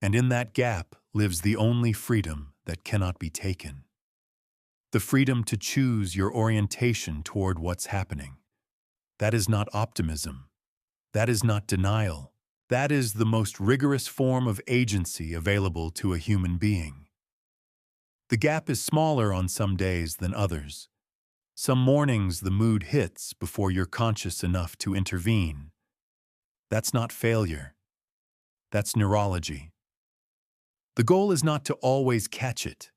And in that gap lives the only freedom that cannot be taken. The freedom to choose your orientation toward what's happening. That is not optimism. That is not denial. That is the most rigorous form of agency available to a human being. The gap is smaller on some days than others, Some mornings the mood hits before you're conscious enough to intervene. That's not failure. That's neurology. The goal is not to always catch it.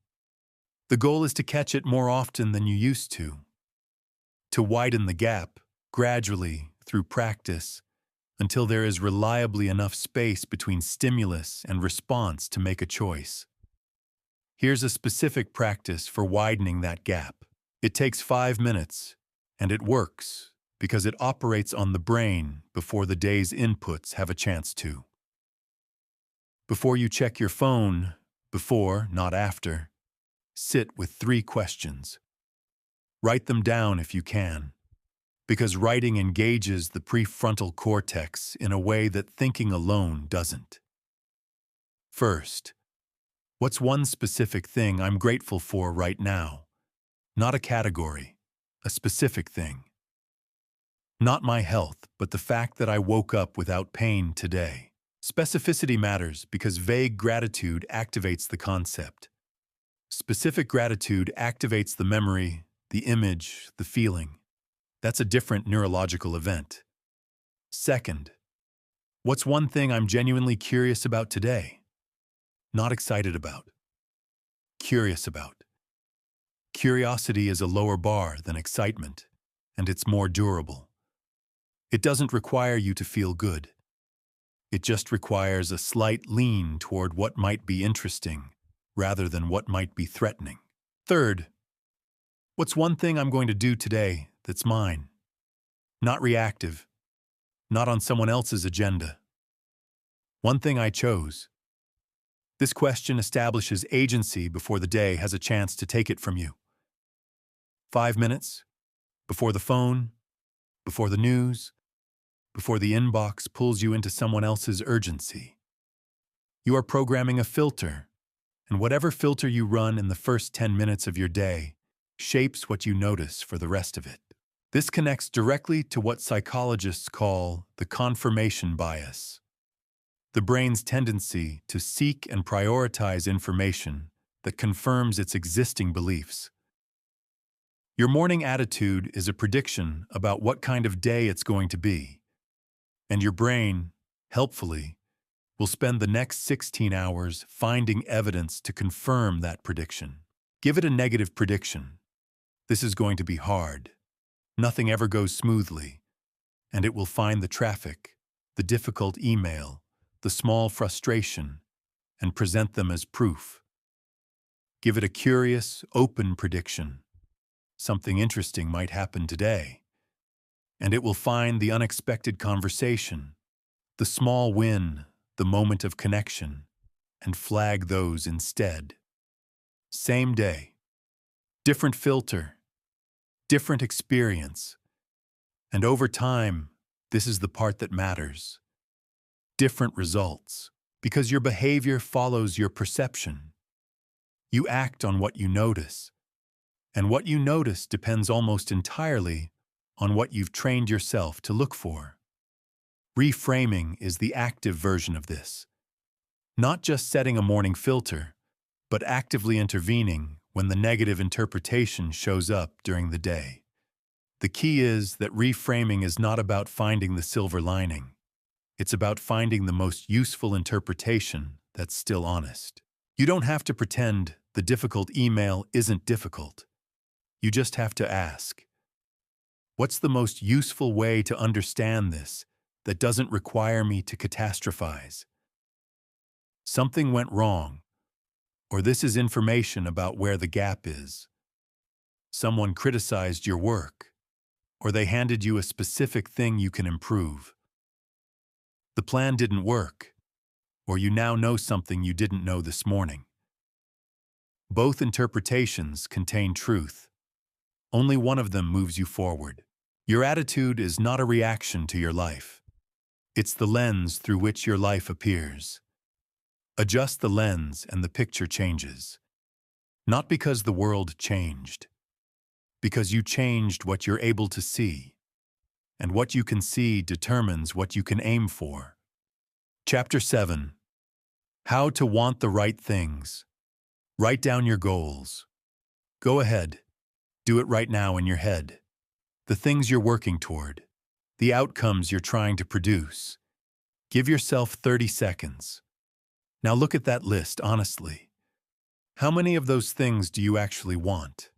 The goal is to catch it more often than you used to widen the gap, gradually, through practice, until there is reliably enough space between stimulus and response to make a choice. Here's a specific practice for widening that gap. It takes 5 minutes, and it works because it operates on the brain before the day's inputs have a chance to. Before you check your phone, before, not after, sit with 3 questions. Write them down if you can, because writing engages the prefrontal cortex in a way that thinking alone doesn't. First, what's one specific thing I'm grateful for right now? Not a category, a specific thing. Not my health, but the fact that I woke up without pain today. Specificity matters because vague gratitude activates the concept. Specific gratitude activates the memory, the image, the feeling. That's a different neurological event. Second, what's one thing I'm genuinely curious about today? Not excited about. Curious about. Curiosity is a lower bar than excitement, and it's more durable. It doesn't require you to feel good. It just requires a slight lean toward what might be interesting, rather than what might be threatening. Third, what's one thing I'm going to do today that's mine? Not reactive, not on someone else's agenda. One thing I chose. This question establishes agency before the day has a chance to take it from you. 5 minutes, before the phone, before the news, before the inbox pulls you into someone else's urgency. You are programming a filter, and whatever filter you run in the first 10 minutes of your day shapes what you notice for the rest of it. This connects directly to what psychologists call the confirmation bias, the brain's tendency to seek and prioritize information that confirms its existing beliefs. Your morning attitude is a prediction about what kind of day it's going to be, and your brain, helpfully, will spend the next 16 hours finding evidence to confirm that prediction. Give it a negative prediction. This is going to be hard. Nothing ever goes smoothly, and it will find the traffic, the difficult email, the small frustration, and present them as proof. Give it a curious, open prediction. Something interesting might happen today, and it will find the unexpected conversation, the small win, the moment of connection, and flag those instead. Same day, different filter, different experience, and over time, this is the part that matters. Different results, because your behavior follows your perception. You act on what you notice, and what you notice depends almost entirely on what you've trained yourself to look for. Reframing is the active version of this. Not just setting a morning filter, but actively intervening when the negative interpretation shows up during the day. The key is that reframing is not about finding the silver lining. It's about finding the most useful interpretation that's still honest. You don't have to pretend the difficult email isn't difficult. You just have to ask, what's the most useful way to understand this that doesn't require me to catastrophize? Something went wrong, or this is information about where the gap is. Someone criticized your work, or they handed you a specific thing you can improve. The plan didn't work, or you now know something you didn't know this morning. Both interpretations contain truth. Only one of them moves you forward. Your attitude is not a reaction to your life. It's the lens through which your life appears. Adjust the lens and the picture changes. Not because the world changed, because you changed what you're able to see. And what you can see determines what you can aim for. Chapter 7. How to want the right things. Write down your goals. Go ahead. Do it right now in your head. The things you're working toward, the outcomes you're trying to produce. Give yourself 30 seconds. Now look at that list honestly. How many of those things do you actually want?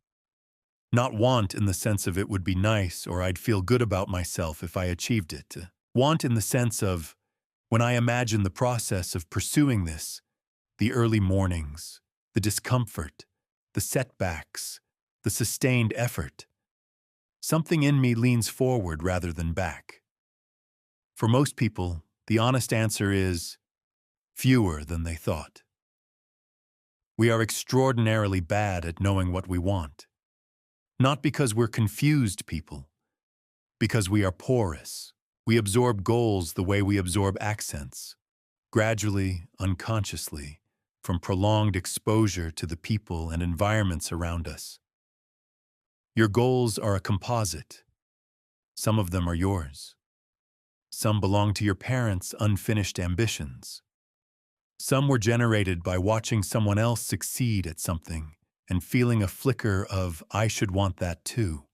Not want in the sense of it would be nice or I'd feel good about myself if I achieved it. Want in the sense of, when I imagine the process of pursuing this, the early mornings, the discomfort, the setbacks, the sustained effort, something in me leans forward rather than back. For most people, the honest answer is fewer than they thought. We are extraordinarily bad at knowing what we want. Not because we're confused people, because we are porous. We absorb goals the way we absorb accents, gradually, unconsciously, from prolonged exposure to the people and environments around us. Your goals are a composite. Some of them are yours. Some belong to your parents' unfinished ambitions. Some were generated by watching someone else succeed at something and feeling a flicker of, I should want that too.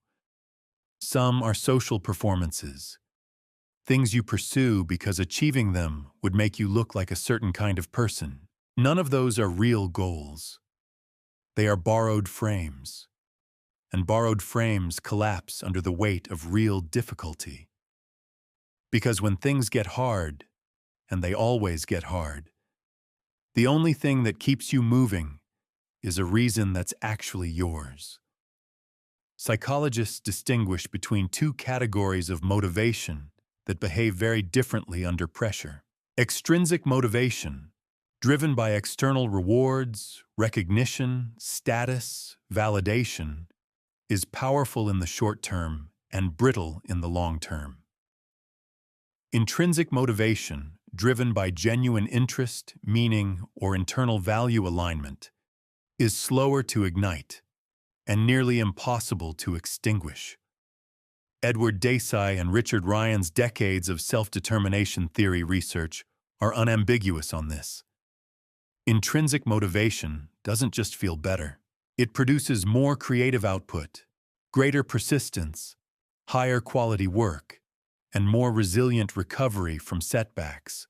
Some are social performances, things you pursue because achieving them would make you look like a certain kind of person. None of those are real goals. They are borrowed frames, and borrowed frames collapse under the weight of real difficulty. Because when things get hard, and they always get hard, the only thing that keeps you moving is a reason that's actually yours. Psychologists distinguish between two categories of motivation that behave very differently under pressure. Extrinsic motivation, driven by external rewards, recognition, status, validation, is powerful in the short term and brittle in the long term. Intrinsic motivation, driven by genuine interest, meaning, or internal value alignment, is slower to ignite and nearly impossible to extinguish. Edward Desai and Richard Ryan's decades of self-determination theory research are unambiguous on this. Intrinsic motivation doesn't just feel better. It produces more creative output, greater persistence, higher quality work, and more resilient recovery from setbacks.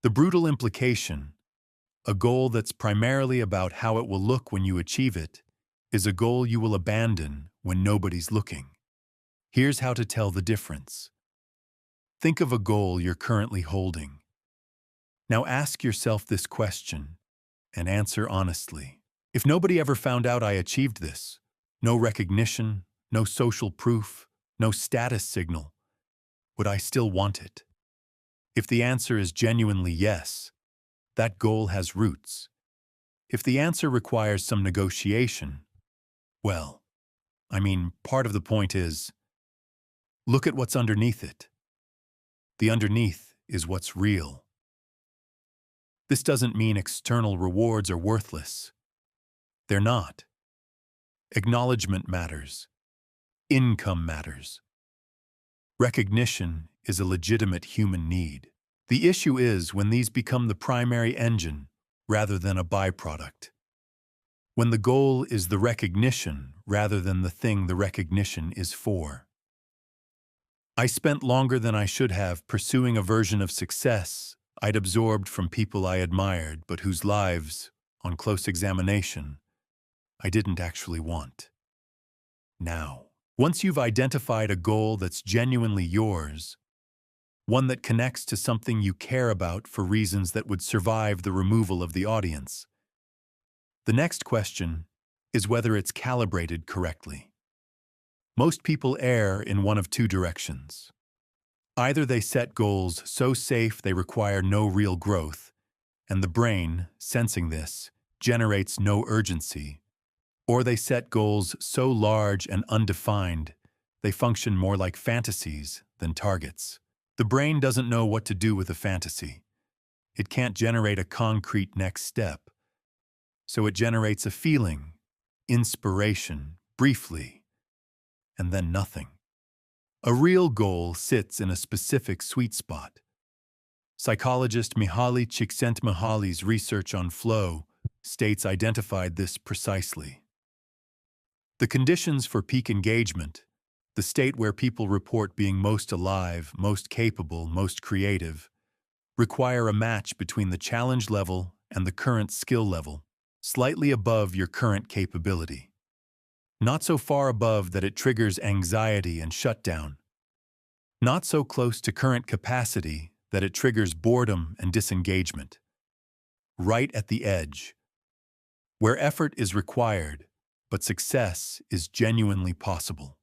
The brutal implication, a goal that's primarily about how it will look when you achieve it, is a goal you will abandon when nobody's looking. Here's how to tell the difference. Think of a goal you're currently holding. Now ask yourself this question and answer honestly. If nobody ever found out I achieved this, no recognition, no social proof, no status signal, would I still want it? If the answer is genuinely yes, that goal has roots. If the answer requires some negotiation, well, part of the point is, look at what's underneath it. The underneath is what's real. This doesn't mean external rewards are worthless. They're not. Acknowledgement matters. Income matters. Recognition is a legitimate human need. The issue is when these become the primary engine rather than a byproduct. When the goal is the recognition rather than the thing the recognition is for. I spent longer than I should have pursuing a version of success I'd absorbed from people I admired but whose lives, on close examination, I didn't actually want. Now, once you've identified a goal that's genuinely yours, one that connects to something you care about for reasons that would survive the removal of the audience, the next question is whether it's calibrated correctly. Most people err in one of two directions. Either they set goals so safe they require no real growth, and the brain, sensing this, generates no urgency, or they set goals so large and undefined they function more like fantasies than targets. The brain doesn't know what to do with a fantasy. It can't generate a concrete next step. So it generates a feeling, inspiration, briefly, and then nothing. A real goal sits in a specific sweet spot. Psychologist Mihaly Csikszentmihalyi's research on flow states identified this precisely. The conditions for peak engagement, the state where people report being most alive, most capable, most creative, require a match between the challenge level and the current skill level, slightly above your current capability. Not so far above that it triggers anxiety and shutdown. Not so close to current capacity that it triggers boredom and disengagement. Right at the edge, where effort is required, but success is genuinely possible.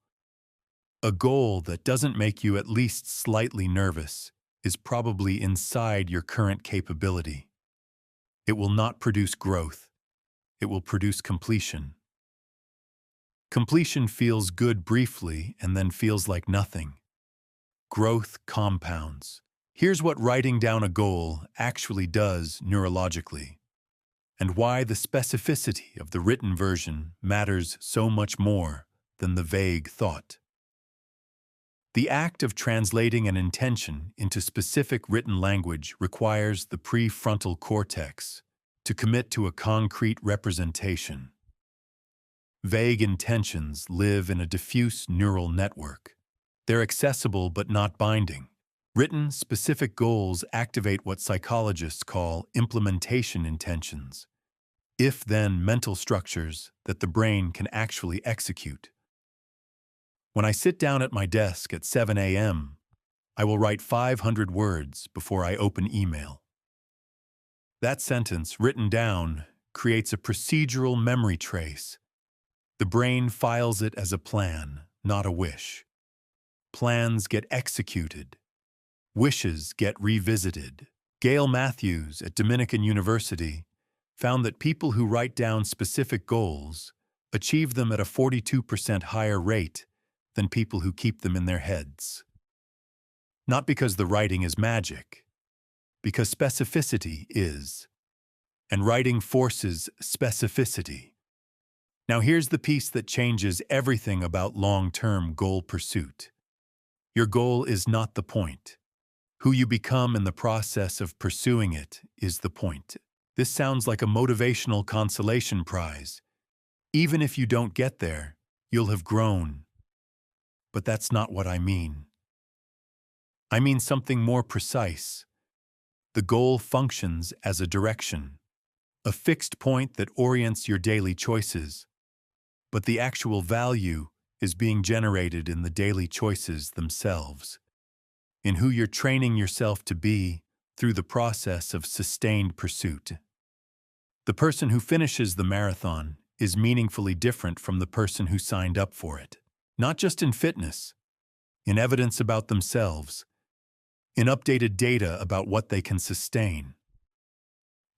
A goal that doesn't make you at least slightly nervous is probably inside your current capability. It will not produce growth. It will produce completion. Completion feels good briefly and then feels like nothing. Growth compounds. Here's what writing down a goal actually does neurologically, and why the specificity of the written version matters so much more than the vague thought. The act of translating an intention into specific written language requires the prefrontal cortex to commit to a concrete representation. Vague intentions live in a diffuse neural network. They're accessible but not binding. Written, specific goals activate what psychologists call implementation intentions, if-then mental structures that the brain can actually execute. When I sit down at my desk at 7 a.m., I will write 500 words before I open email. That sentence, written down, creates a procedural memory trace. The brain files it as a plan, not a wish. Plans get executed. Wishes get revisited. Gail Matthews at Dominican University found that people who write down specific goals achieve them at a 42% higher rate than people who keep them in their heads. Not because the writing is magic, because specificity is. And writing forces specificity. Now here's the piece that changes everything about long-term goal pursuit. Your goal is not the point. Who you become in the process of pursuing it is the point. This sounds like a motivational consolation prize. Even if you don't get there, you'll have grown. But that's not what I mean. I mean something more precise. The goal functions as a direction, a fixed point that orients your daily choices. But the actual value is being generated in the daily choices themselves, in who you're training yourself to be through the process of sustained pursuit. The person who finishes the marathon is meaningfully different from the person who signed up for it, not just in fitness, in evidence about themselves, in updated data about what they can sustain.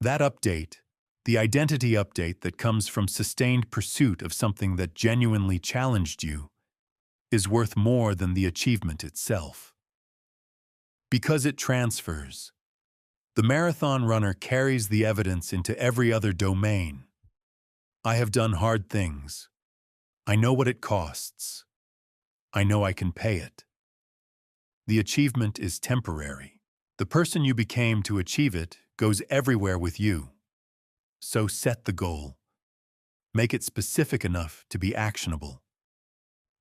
That update, the identity update that comes from sustained pursuit of something that genuinely challenged you, is worth more than the achievement itself. Because it transfers. The marathon runner carries the evidence into every other domain. I have done hard things. I know what it costs. I know I can pay it. The achievement is temporary. The person you became to achieve it goes everywhere with you. So set the goal. Make it specific enough to be actionable.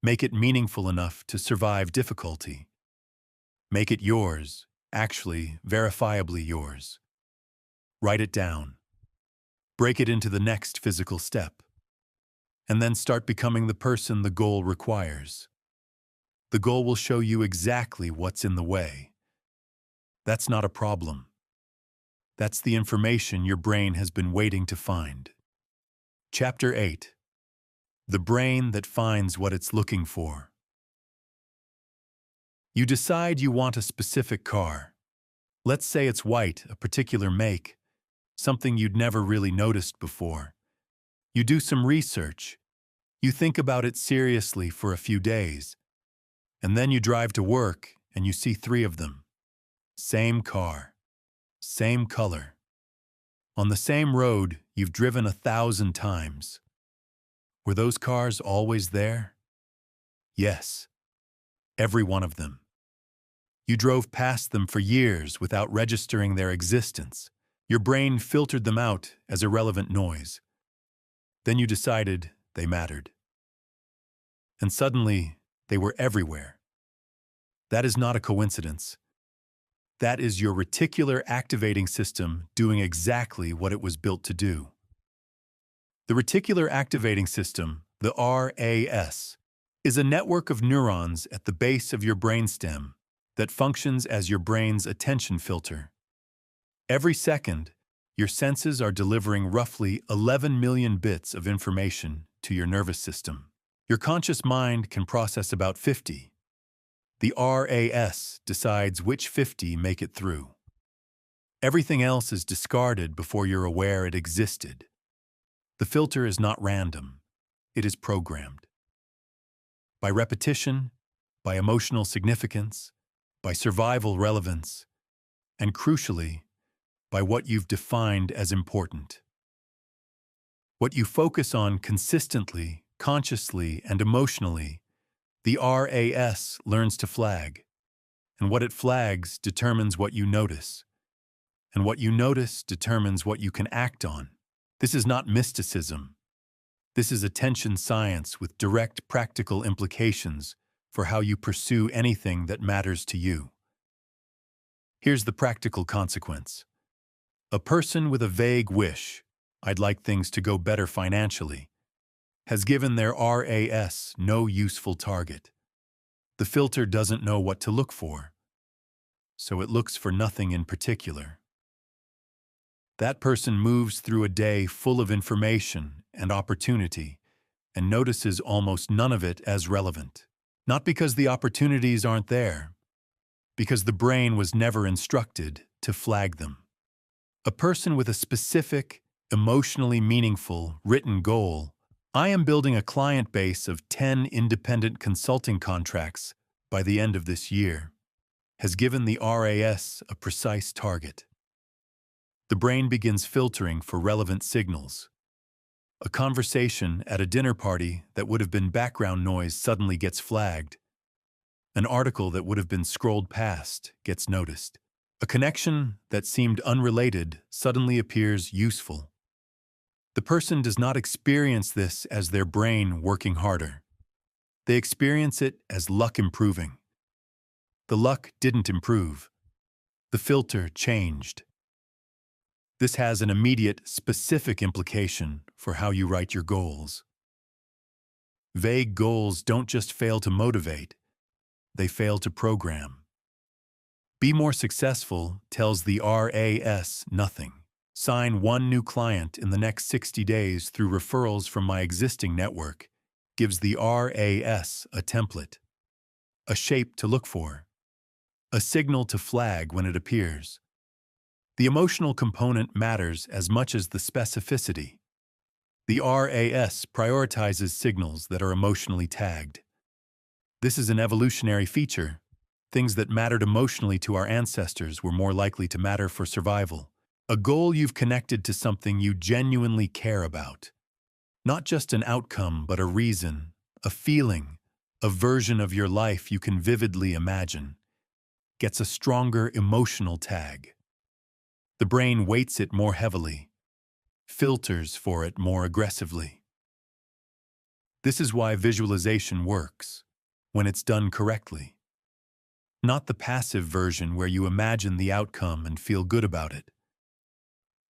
Make it meaningful enough to survive difficulty. Make it yours, actually, verifiably yours. Write it down. Break it into the next physical step. And then start becoming the person the goal requires. The goal will show you exactly what's in the way. That's not a problem. That's the information your brain has been waiting to find. Chapter 8. The brain that finds what it's looking for. You decide you want a specific car. Let's say it's white, a particular make, something you'd never really noticed before. You do some research. You think about it seriously for a few days. And then you drive to work and you see 3 of them. Same car. Same color. On the same road you've driven 1,000 times. Were those cars always there? Yes. Every one of them. You drove past them for years without registering their existence. Your brain filtered them out as irrelevant noise. Then you decided they mattered. and suddenly they were everywhere. That is not a coincidence. That is your reticular activating system doing exactly what it was built to do. The reticular activating system, the RAS, is a network of neurons at the base of your brainstem that functions as your brain's attention filter. Every second, your senses are delivering roughly 11 million bits of information to your nervous system. Your conscious mind can process about 50. The RAS decides which 50 make it through. Everything else is discarded before you're aware it existed. The filter is not random. It is programmed. By repetition, by emotional significance, by survival relevance, and crucially, by what you've defined as important. What you focus on consistently, consciously, and emotionally, the RAS learns to flag. And what it flags determines what you notice. And what you notice determines what you can act on. This is not mysticism. This is attention science with direct practical implications for how you pursue anything that matters to you. Here's the practical consequence. A person with a vague wish, "I'd like things to go better financially," has given their RAS no useful target. The filter doesn't know what to look for, so it looks for nothing in particular. That person moves through a day full of information and opportunity and notices almost none of it as relevant. Not because the opportunities aren't there, because the brain was never instructed to flag them. A person with a specific, emotionally meaningful, written goal, "I am building a client base of 10 independent consulting contracts by the end of this year," has given the RAS a precise target. The brain begins filtering for relevant signals. A conversation at a dinner party that would have been background noise suddenly gets flagged. An article that would have been scrolled past gets noticed. A connection that seemed unrelated suddenly appears useful. The person does not experience this as their brain working harder. They experience it as luck improving. The luck didn't improve. The filter changed. This has an immediate, specific implication for how you write your goals. Vague goals don't just fail to motivate, they fail to program. Be more successful tells the RAS nothing. Sign one new client in the next 60 days through referrals from my existing network gives the RAS a template, a shape to look for, a signal to flag when it appears. The emotional component matters as much as the specificity. The RAS prioritizes signals that are emotionally tagged. This is an evolutionary feature. Things that mattered emotionally to our ancestors were more likely to matter for survival. A goal you've connected to something you genuinely care about. Not just an outcome, but a reason, a feeling, a version of your life you can vividly imagine. Gets a stronger emotional tag. The brain weights it more heavily, filters for it more aggressively. This is why visualization works, when it's done correctly. Not the passive version where you imagine the outcome and feel good about it.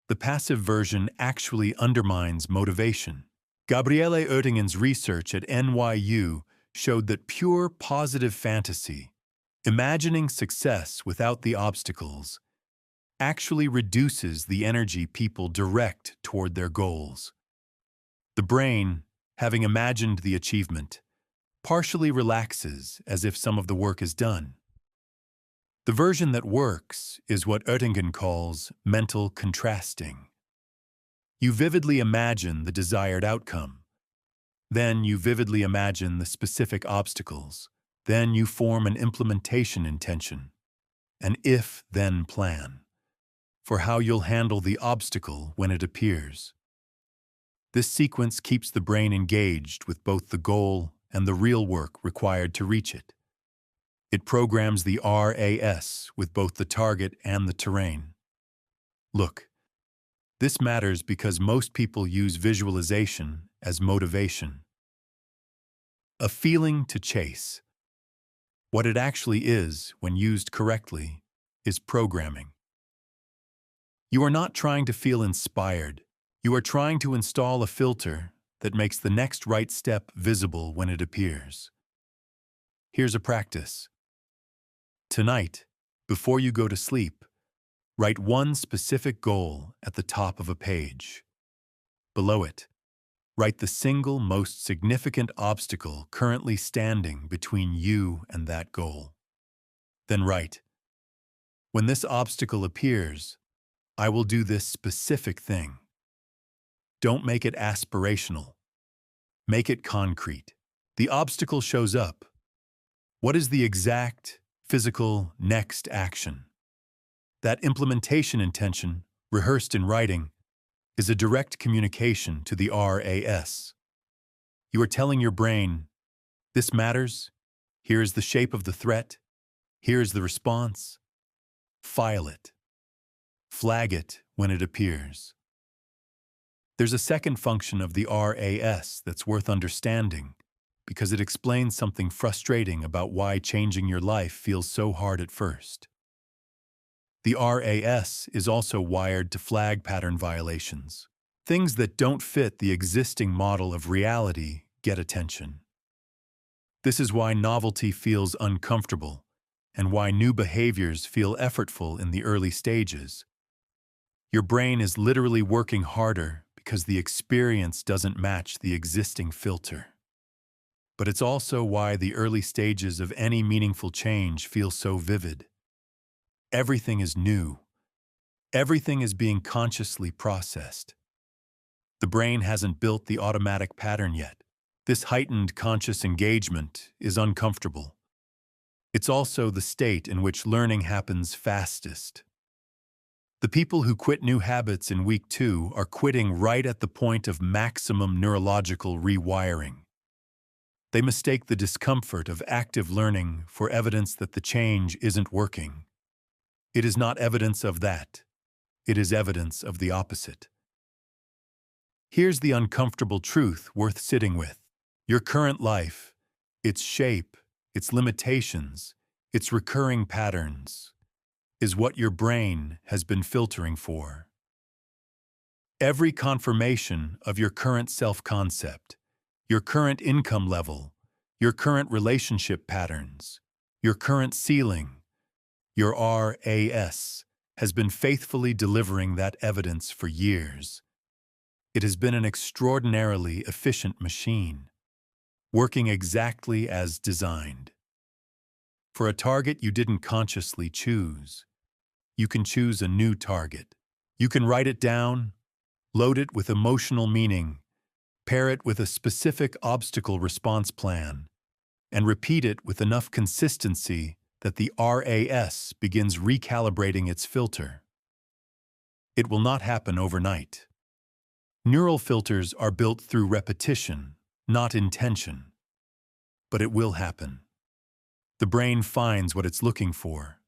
The passive version actually undermines motivation. Gabriele Oettingen's research at NYU showed that pure positive fantasy, imagining success without the obstacles, actually reduces the energy people direct toward their goals. The brain, having imagined the achievement, partially relaxes as if some of the work is done. The version that works is what Oettingen calls mental contrasting. You vividly imagine the desired outcome. Then you vividly imagine the specific obstacles. Then you form an implementation intention, an if-then plan, for how you'll handle the obstacle when it appears. This sequence keeps the brain engaged with both the goal and the real work required to reach it. It programs the RAS with both the target and the terrain. Look, this matters because most people use visualization as motivation. a feeling to chase. What it actually is, when used correctly, is programming. You are not trying to feel inspired. You are trying to install a filter that makes the next right step visible when it appears. Here's a practice. Tonight, before you go to sleep, write one specific goal at the top of a page. Below it, write the single most significant obstacle currently standing between you and that goal. Then write, "When this obstacle appears, I will do this specific thing." Don't make it aspirational. Make it concrete. The obstacle shows up. What is the exact, physical, next action? That implementation intention, rehearsed in writing, is a direct communication to the RAS. You are telling your brain, "This matters. Here is the shape of the threat. Here is the response." File it. Flag it when it appears. There's a second function of the RAS that's worth understanding, because it explains something frustrating about why changing your life feels so hard at first. The RAS is also wired to flag pattern violations. Things that don't fit the existing model of reality get attention. This is why novelty feels uncomfortable and why new behaviors feel effortful in the early stages. Your brain is literally working harder because the experience doesn't match the existing filter. But it's also why the early stages of any meaningful change feel so vivid. Everything is new. Everything is being consciously processed. The brain hasn't built the automatic pattern yet. This heightened conscious engagement is uncomfortable. It's also the state in which learning happens fastest. The people who quit new habits in week 2 are quitting right at the point of maximum neurological rewiring. They mistake the discomfort of active learning for evidence that the change isn't working. It is not evidence of that. It is evidence of the opposite. Here's the uncomfortable truth worth sitting with. Your current life, its shape, its limitations, its recurring patterns, is what your brain has been filtering for. Every confirmation of your current self-concept, your current income level, your current relationship patterns, your current ceiling, your RAS, has been faithfully delivering that evidence for years. It has been an extraordinarily efficient machine, working exactly as designed. For a target you didn't consciously choose, you can choose a new target. You can write it down, load it with emotional meaning, pair it with a specific obstacle response plan, and repeat it with enough consistency that the RAS begins recalibrating its filter. It will not happen overnight. Neural filters are built through repetition, not intention. But it will happen. The brain finds what it's looking for.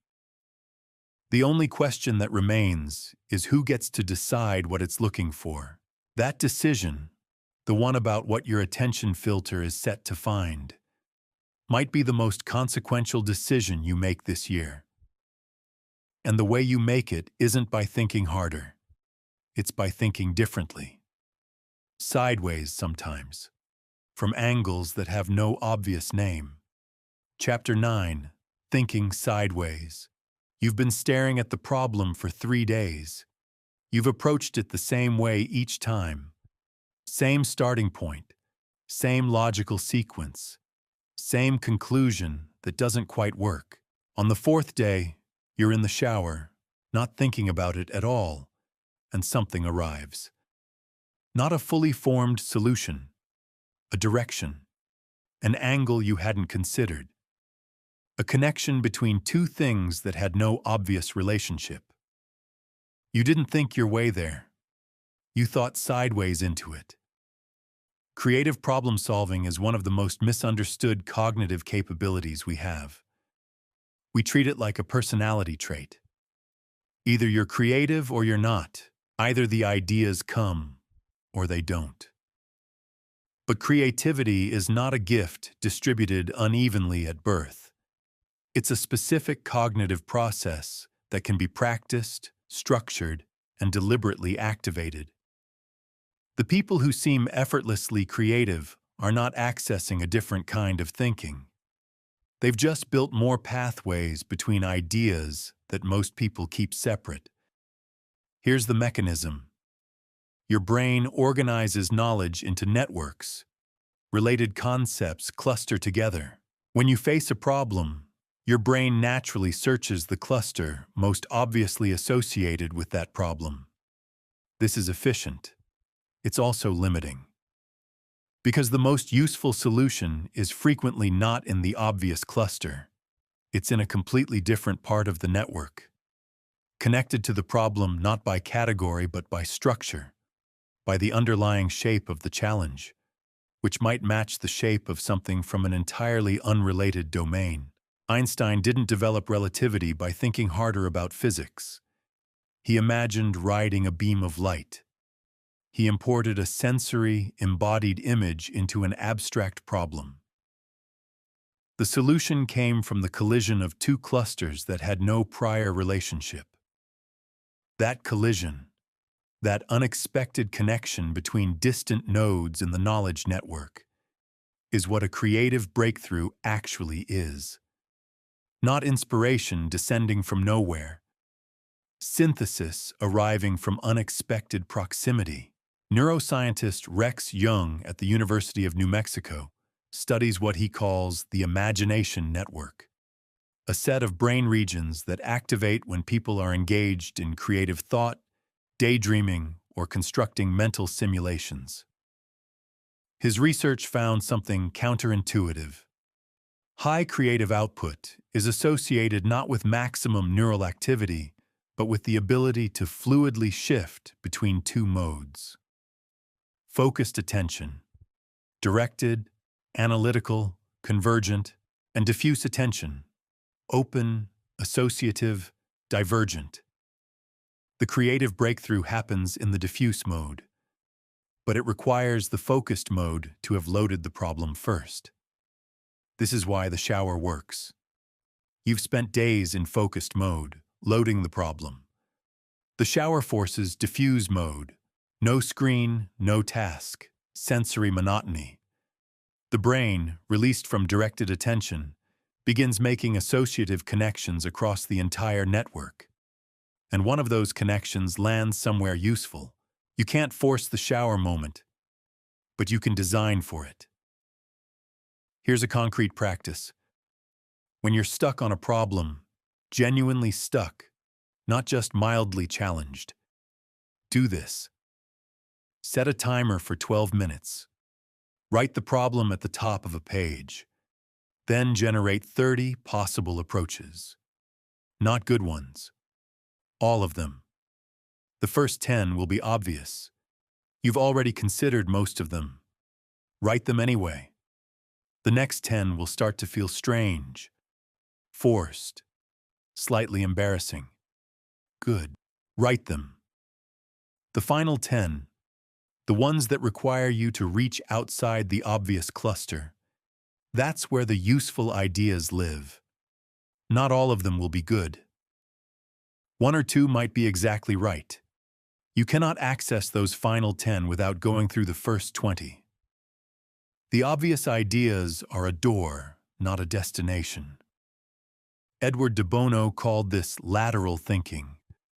The only question that remains is who gets to decide what it's looking for. That decision, the one about what your attention filter is set to find, might be the most consequential decision you make this year. And the way you make it isn't by thinking harder. It's by thinking differently. Sideways sometimes, from angles that have no obvious name. Chapter 9, Thinking Sideways. You've been staring at the problem for 3 days. You've approached it the same way each time. Same starting point, same logical sequence, same conclusion that doesn't quite work. On the 4th day, you're in the shower, not thinking about it at all, and something arrives. Not a fully formed solution, a direction, an angle you hadn't considered, a connection between two things that had no obvious relationship. You didn't think your way there. You thought sideways into it. Creative problem solving is one of the most misunderstood cognitive capabilities we have. We treat it like a personality trait. Either you're creative or you're not. Either the ideas come or they don't. But creativity is not a gift distributed unevenly at birth. It's a specific cognitive process that can be practiced, structured, and deliberately activated. The people who seem effortlessly creative are not accessing a different kind of thinking. They've just built more pathways between ideas that most people keep separate. Here's the mechanism. Your brain organizes knowledge into networks. Related concepts cluster together. When you face a problem, your brain naturally searches the cluster most obviously associated with that problem. This is efficient. It's also limiting. Because the most useful solution is frequently not in the obvious cluster. It's in a completely different part of the network. Connected to the problem not by category but by structure, by the underlying shape of the challenge, which might match the shape of something from an entirely unrelated domain. Einstein didn't develop relativity by thinking harder about physics. He imagined riding a beam of light. He imported a sensory, embodied image into an abstract problem. The solution came from the collision of two clusters that had no prior relationship. That collision, that unexpected connection between distant nodes in the knowledge network, is what a creative breakthrough actually is. Not inspiration descending from nowhere. Synthesis arriving from unexpected proximity. Neuroscientist Rex Jung at the University of New Mexico studies what he calls the imagination network, a set of brain regions that activate when people are engaged in creative thought, daydreaming, or constructing mental simulations. His research found something counterintuitive. High creative output is associated not with maximum neural activity, but with the ability to fluidly shift between two modes. Focused attention, directed, analytical, convergent, and diffuse attention, open, associative, divergent. The creative breakthrough happens in the diffuse mode, but it requires the focused mode to have loaded the problem first. This is why the shower works. You've spent days in focused mode, loading the problem. The shower forces diffuse mode. No screen, no task, sensory monotony. The brain, released from directed attention, begins making associative connections across the entire network. And one of those connections lands somewhere useful. You can't force the shower moment, but you can design for it. Here's a concrete practice. When you're stuck on a problem, genuinely stuck, not just mildly challenged, do this. Set a timer for 12 minutes. Write the problem at the top of a page. Then generate 30 possible approaches. Not good ones. All of them. The first 10 will be obvious. You've already considered most of them. Write them anyway. The next 10 will start to feel strange, forced, slightly embarrassing. Good. Write them. The final 10, the ones that require you to reach outside the obvious cluster, that's where the useful ideas live. Not all of them will be good. One or two might be exactly right. You cannot access those final 10 without going through the first 20. The obvious ideas are a door, not a destination. Edward de Bono called this lateral thinking,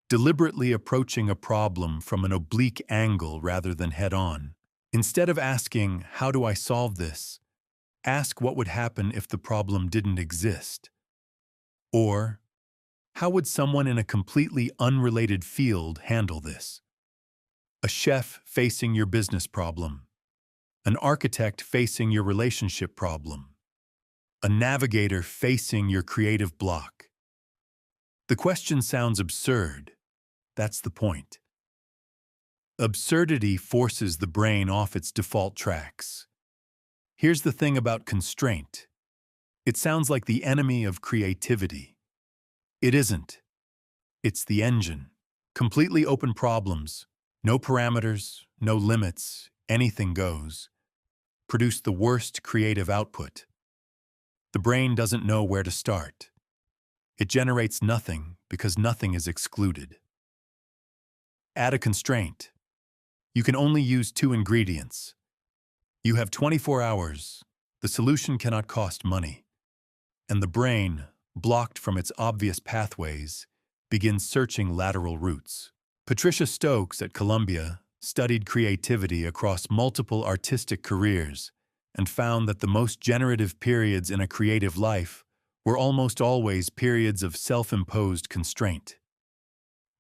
deliberately approaching a problem from an oblique angle rather than head-on. Instead of asking, "How do I solve this?" ask what would happen if the problem didn't exist. Or, how would someone in a completely unrelated field handle this? A chef facing your business problem. An architect facing your relationship problem. A navigator facing your creative block. The question sounds absurd. That's the point. Absurdity forces the brain off its default tracks. Here's the thing about constraint. It sounds like the enemy of creativity. It isn't. It's the engine. Completely open problems, no parameters, no limits, anything goes. produce the worst creative output. The brain doesn't know where to start. It generates nothing because nothing is excluded. Add a constraint. You can only use 2 ingredients. You have 24 hours. The solution cannot cost money. And the brain, blocked from its obvious pathways, begins searching lateral routes. Patricia Stokes at Columbia studied creativity across multiple artistic careers and found that the most generative periods in a creative life were almost always periods of self-imposed constraint.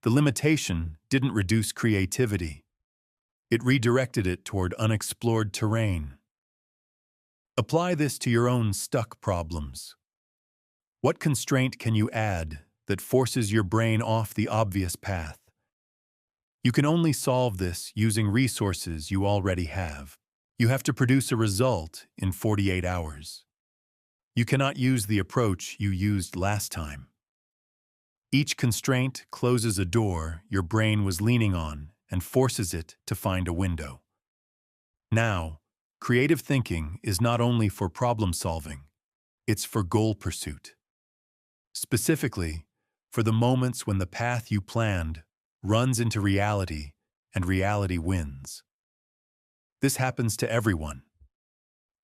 The limitation didn't reduce creativity. It redirected it toward unexplored terrain. Apply this to your own stuck problems. What constraint can you add that forces your brain off the obvious path? You can only solve this using resources you already have. You have to produce a result in 48 hours. You cannot use the approach you used last time. Each constraint closes a door your brain was leaning on and forces it to find a window. Now, creative thinking is not only for problem solving, it's for goal pursuit. Specifically, for the moments when the path you planned runs into reality and reality wins. This happens to everyone.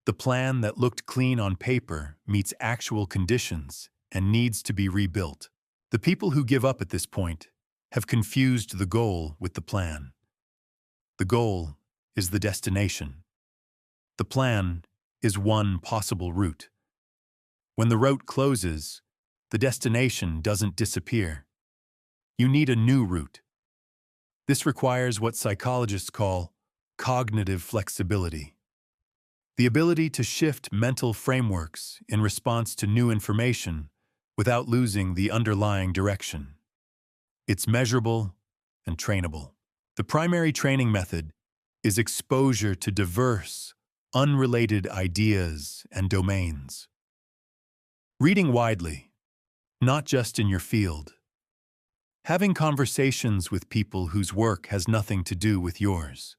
The plan that looked clean on paper meets actual conditions and needs to be rebuilt. The people who give up at this point have confused the goal with the plan. The goal is the destination. The plan is one possible route. When the route closes, the destination doesn't disappear. You need a new route. This requires what psychologists call cognitive flexibility. The ability to shift mental frameworks in response to new information without losing the underlying direction. It's measurable and trainable. The primary training method is exposure to diverse, unrelated ideas and domains. Reading widely, not just in your field. Having conversations with people whose work has nothing to do with yours.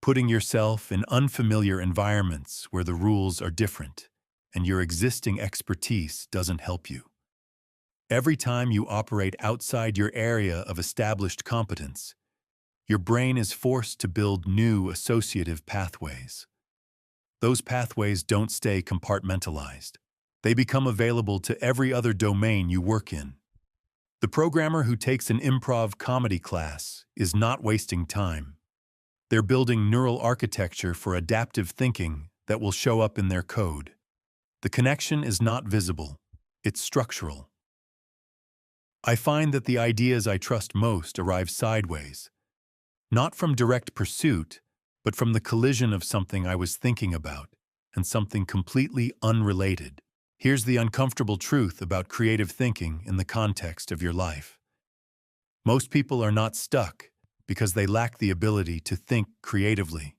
Putting yourself in unfamiliar environments where the rules are different and your existing expertise doesn't help you. Every time you operate outside your area of established competence, your brain is forced to build new associative pathways. Those pathways don't stay compartmentalized. They become available to every other domain you work in. The programmer who takes an improv comedy class is not wasting time. They're building neural architecture for adaptive thinking that will show up in their code. The connection is not visible, it's structural. I find that the ideas I trust most arrive sideways, not from direct pursuit, but from the collision of something I was thinking about and something completely unrelated. Here's the uncomfortable truth about creative thinking in the context of your life. Most people are not stuck because they lack the ability to think creatively.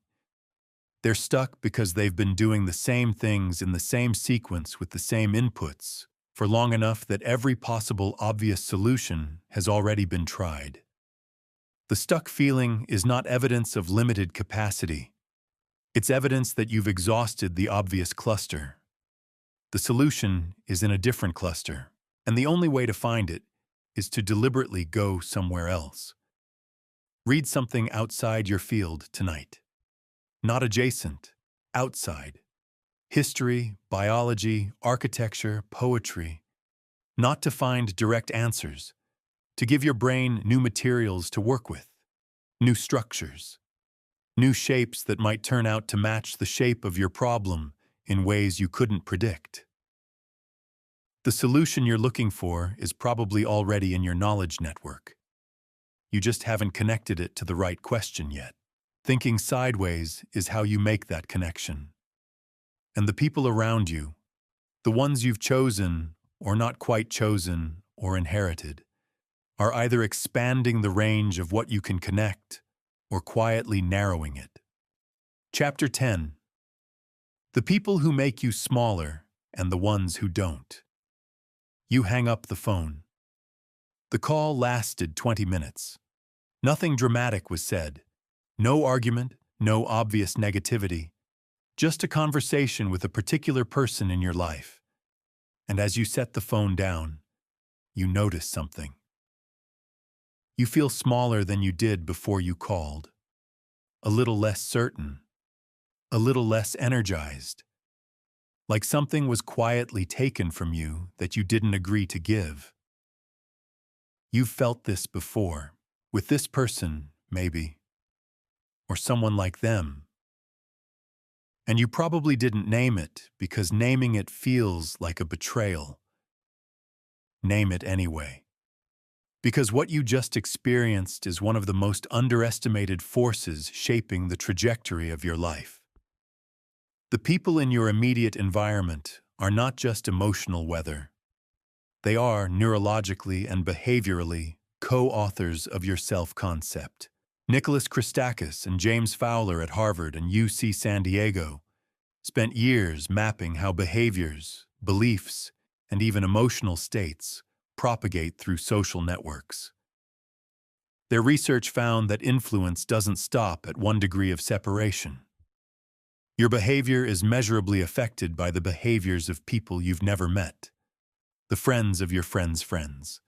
They're stuck because they've been doing the same things in the same sequence with the same inputs for long enough that every possible obvious solution has already been tried. The stuck feeling is not evidence of limited capacity. It's evidence that you've exhausted the obvious cluster. The solution is in a different cluster, and the only way to find it is to deliberately go somewhere else. Read something outside your field tonight. Not adjacent, outside. History, biology, architecture, poetry. Not to find direct answers, to give your brain new materials to work with, new structures, new shapes that might turn out to match the shape of your problem in ways you couldn't predict. The solution you're looking for is probably already in your knowledge network. You just haven't connected it to the right question yet. Thinking sideways is how you make that connection. And the people around you, the ones you've chosen or not quite chosen or inherited, are either expanding the range of what you can connect or quietly narrowing it. Chapter 10. The people who make you smaller and the ones who don't. You hang up the phone. The call lasted 20 minutes. Nothing dramatic was said. No argument, no obvious negativity, Just a conversation with a particular person in your life. And as you set the phone down, you notice something. You feel smaller than you did before you called, a little less certain, a little less energized, like something was quietly taken from you that you didn't agree to give. You've felt this before, with this person, maybe, or someone like them. And you probably didn't name it because naming it feels like a betrayal. Name it anyway. Because what you just experienced is one of the most underestimated forces shaping the trajectory of your life. The people in your immediate environment are not just emotional weather. They are, neurologically and behaviorally, co-authors of your self-concept. Nicholas Christakis and James Fowler at Harvard and UC San Diego spent years mapping how behaviors, beliefs, and even emotional states propagate through social networks. Their research found that influence doesn't stop at one degree of separation. Your behavior is measurably affected by the behaviors of people you've never met, the friends of your friends' friends.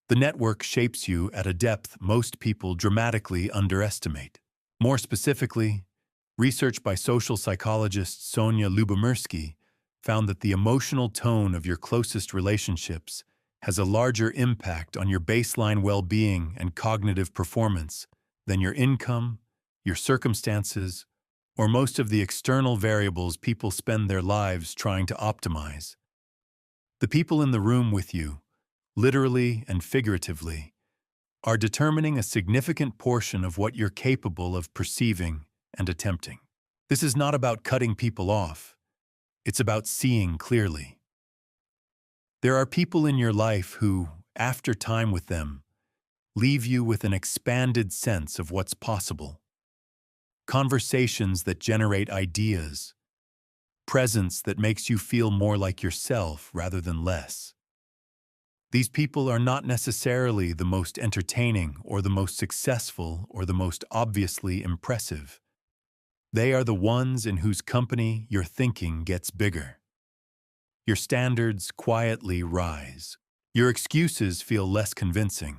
The network shapes you at a depth most people dramatically underestimate. More specifically, research by social psychologist Sonia Lyubomirsky found that the emotional tone of your closest relationships has a larger impact on your baseline well-being and cognitive performance than your income, your circumstances, or most of the external variables people spend their lives trying to optimize. The people in the room with you, literally and figuratively, are determining a significant portion of what you're capable of perceiving and attempting. This is not about cutting people off. It's about seeing clearly. There are people in your life who, after time with them, leave you with an expanded sense of what's possible. Conversations that generate ideas. Presence that makes you feel more like yourself rather than less. These people are not necessarily the most entertaining or the most successful or the most obviously impressive. They are the ones in whose company your thinking gets bigger. Your standards quietly rise. Your excuses feel less convincing.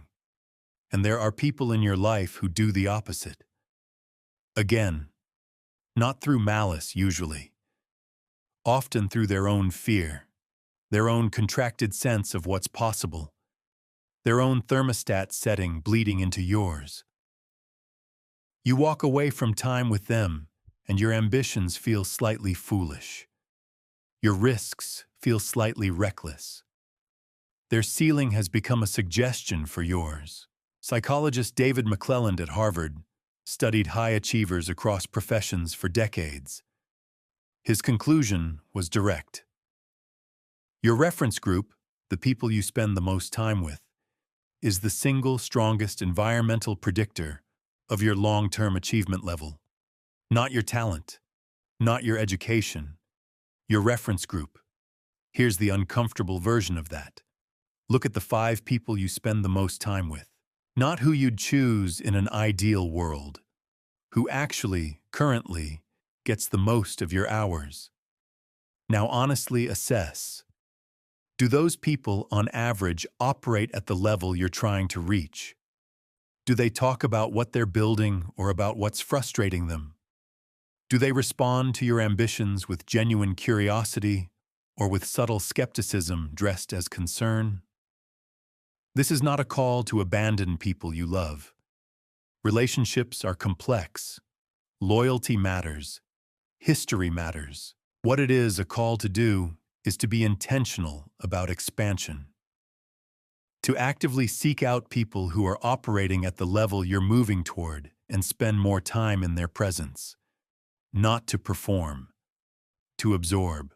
And there are people in your life who do the opposite. Again, not through malice usually. Often through their own fear, their own contracted sense of what's possible, their own thermostat setting bleeding into yours. You walk away from time with them, and your ambitions feel slightly foolish. Your risks feel slightly reckless. Their ceiling has become a suggestion for yours. Psychologist David McClelland at Harvard studied high achievers across professions for decades. His conclusion was direct. Your reference group, the people you spend the most time with, is the single strongest environmental predictor of your long-term achievement level. Not your talent, not your education, your reference group. Here's the uncomfortable version of that. Look at the 5 people you spend the most time with. Not who you'd choose in an ideal world. Who actually, currently, gets the most of your hours. Now honestly assess. Do those people, on average, operate at the level you're trying to reach? Do they talk about what they're building or about what's frustrating them? Do they respond to your ambitions with genuine curiosity or with subtle skepticism dressed as concern? This is not a call to abandon people you love. Relationships are complex. Loyalty matters. History matters. What it is a call to do is to be intentional about expansion. To actively seek out people who are operating at the level you're moving toward and spend more time in their presence. Not to perform, to absorb.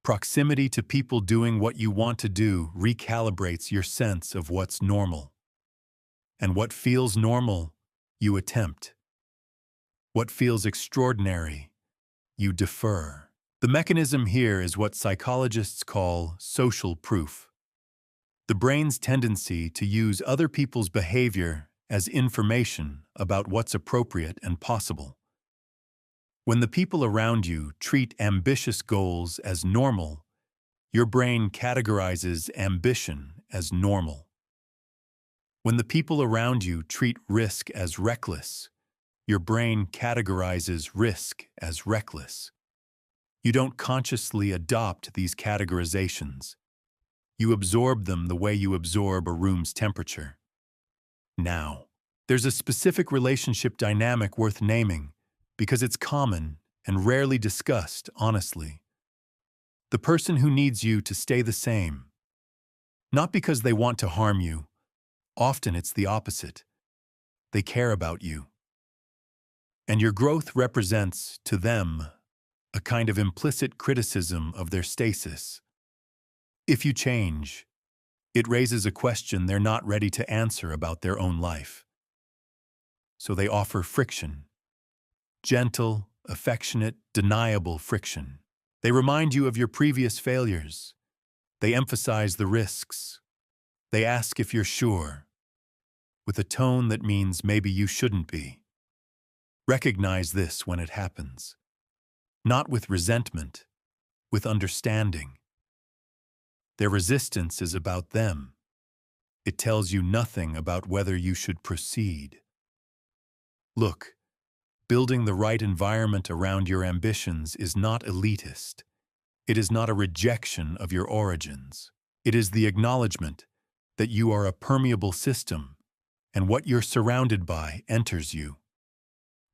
Proximity to people doing what you want to do recalibrates your sense of what's normal. And what feels normal, you attempt. What feels extraordinary, you defer. The mechanism here is what psychologists call social proof. The brain's tendency to use other people's behavior as information about what's appropriate and possible. When the people around you treat ambitious goals as normal, your brain categorizes ambition as normal. When the people around you treat risk as reckless, your brain categorizes risk as reckless. You don't consciously adopt these categorizations. You absorb them the way you absorb a room's temperature. Now, there's a specific relationship dynamic worth naming because it's common and rarely discussed honestly. The person who needs you to stay the same. Not because they want to harm you. Often it's the opposite. They care about you. And your growth represents, to them, a kind of implicit criticism of their stasis. If you change, it raises a question they're not ready to answer about their own life. So they offer friction. Gentle, affectionate, deniable friction. They remind you of your previous failures. They emphasize the risks. They ask if you're sure, with a tone that means maybe you shouldn't be. Recognize this when it happens. Not with resentment, with understanding. Their resistance is about them. It tells you nothing about whether you should proceed. Look, building the right environment around your ambitions is not elitist. It is not a rejection of your origins. It is the acknowledgement that you are a permeable system, and what you're surrounded by enters you.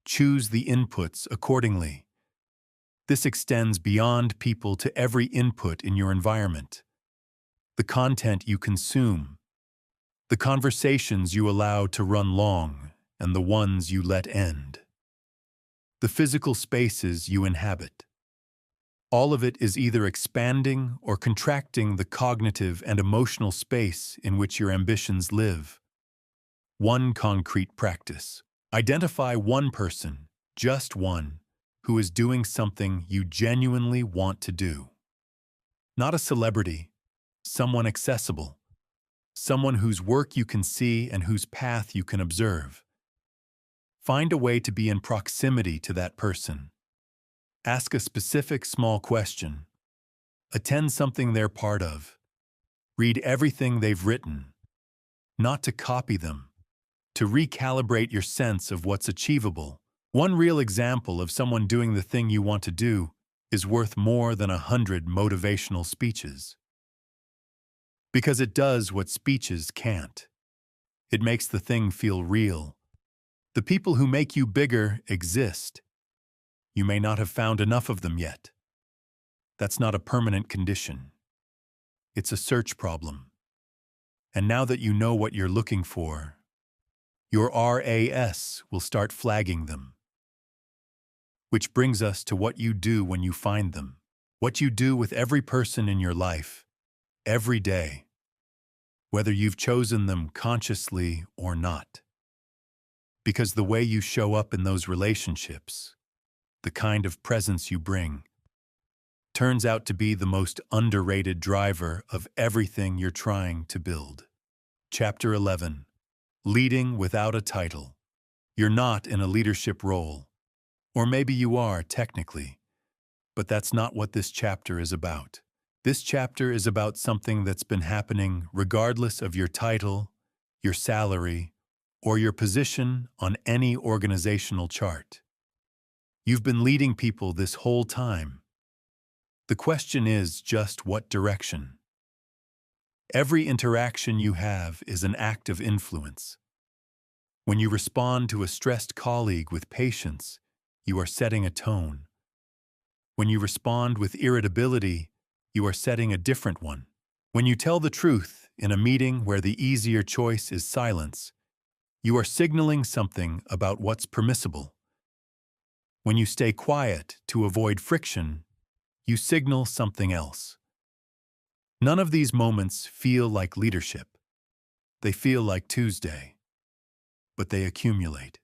Choose the inputs accordingly. This extends beyond people to every input in your environment. The content you consume, the conversations you allow to run long, and the ones you let end. The physical spaces you inhabit. All of it is either expanding or contracting the cognitive and emotional space in which your ambitions live. One concrete practice. Identify one person, just one, who is doing something you genuinely want to do. Not a celebrity, someone accessible, someone whose work you can see and whose path you can observe. Find a way to be in proximity to that person. Ask a specific small question. Attend something they're part of. Read everything they've written. Not to copy them, to recalibrate your sense of what's achievable. One real example of someone doing the thing you want to do is worth more than 100 motivational speeches. Because it does what speeches can't. It makes the thing feel real. The people who make you bigger exist. You may not have found enough of them yet. That's not a permanent condition. It's a search problem. And now that you know what you're looking for, your RAS will start flagging them. Which brings us to what you do when you find them. What you do with every person in your life, every day, whether you've chosen them consciously or not. Because the way you show up in those relationships, the kind of presence you bring, turns out to be the most underrated driver of everything you're trying to build. Chapter 11. Leading without a title. You're not in a leadership role. Or maybe you are, technically. But that's not what this chapter is about. This chapter is about something that's been happening regardless of your title, your salary, or your position on any organizational chart. You've been leading people this whole time. The question is just what direction. Every interaction you have is an act of influence. When you respond to a stressed colleague with patience, you are setting a tone. When you respond with irritability, you are setting a different one. When you tell the truth in a meeting where the easier choice is silence, you are signaling something about what's permissible. When you stay quiet to avoid friction, you signal something else. None of these moments feel like leadership. They feel like Tuesday. But they accumulate.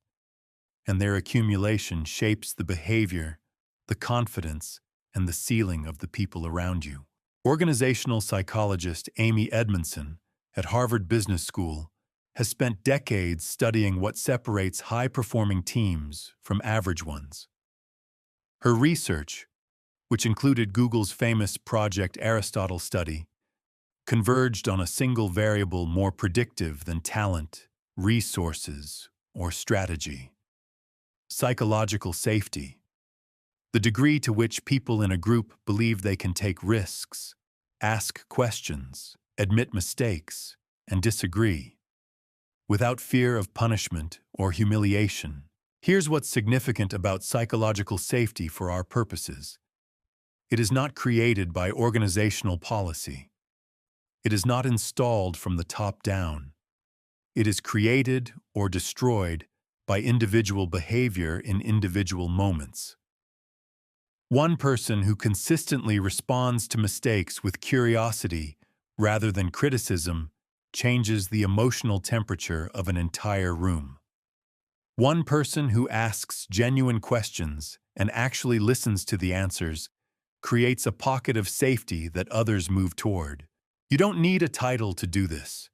And their accumulation shapes the behavior, the confidence, and the ceiling of the people around you. Organizational psychologist Amy Edmondson at Harvard Business School has spent decades studying what separates high-performing teams from average ones. Her research, which included Google's famous Project Aristotle study, converged on a single variable more predictive than talent, resources, or strategy: psychological safety. The degree to which people in a group believe they can take risks, ask questions, admit mistakes, and disagree, without fear of punishment or humiliation. Here's what's significant about psychological safety for our purposes. It is not created by organizational policy. It is not installed from the top down. It is created or destroyed by individual behavior in individual moments. One person who consistently responds to mistakes with curiosity rather than criticism changes the emotional temperature of an entire room. One person who asks genuine questions and actually listens to the answers creates a pocket of safety that others move toward. You don't need a title to do this.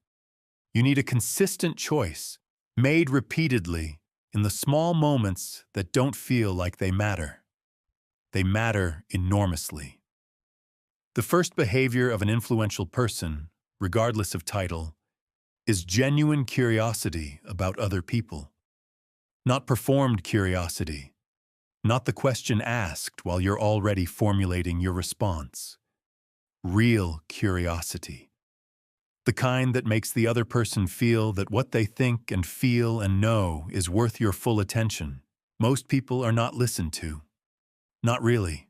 You need a consistent choice, made repeatedly, in the small moments that don't feel like they matter. They matter enormously. The first behavior of an influential person, regardless of title, is genuine curiosity about other people. Not performed curiosity, not the question asked while you're already formulating your response. Real curiosity. The kind that makes the other person feel that what they think and feel and know is worth your full attention. Most people are not listened to. Not really.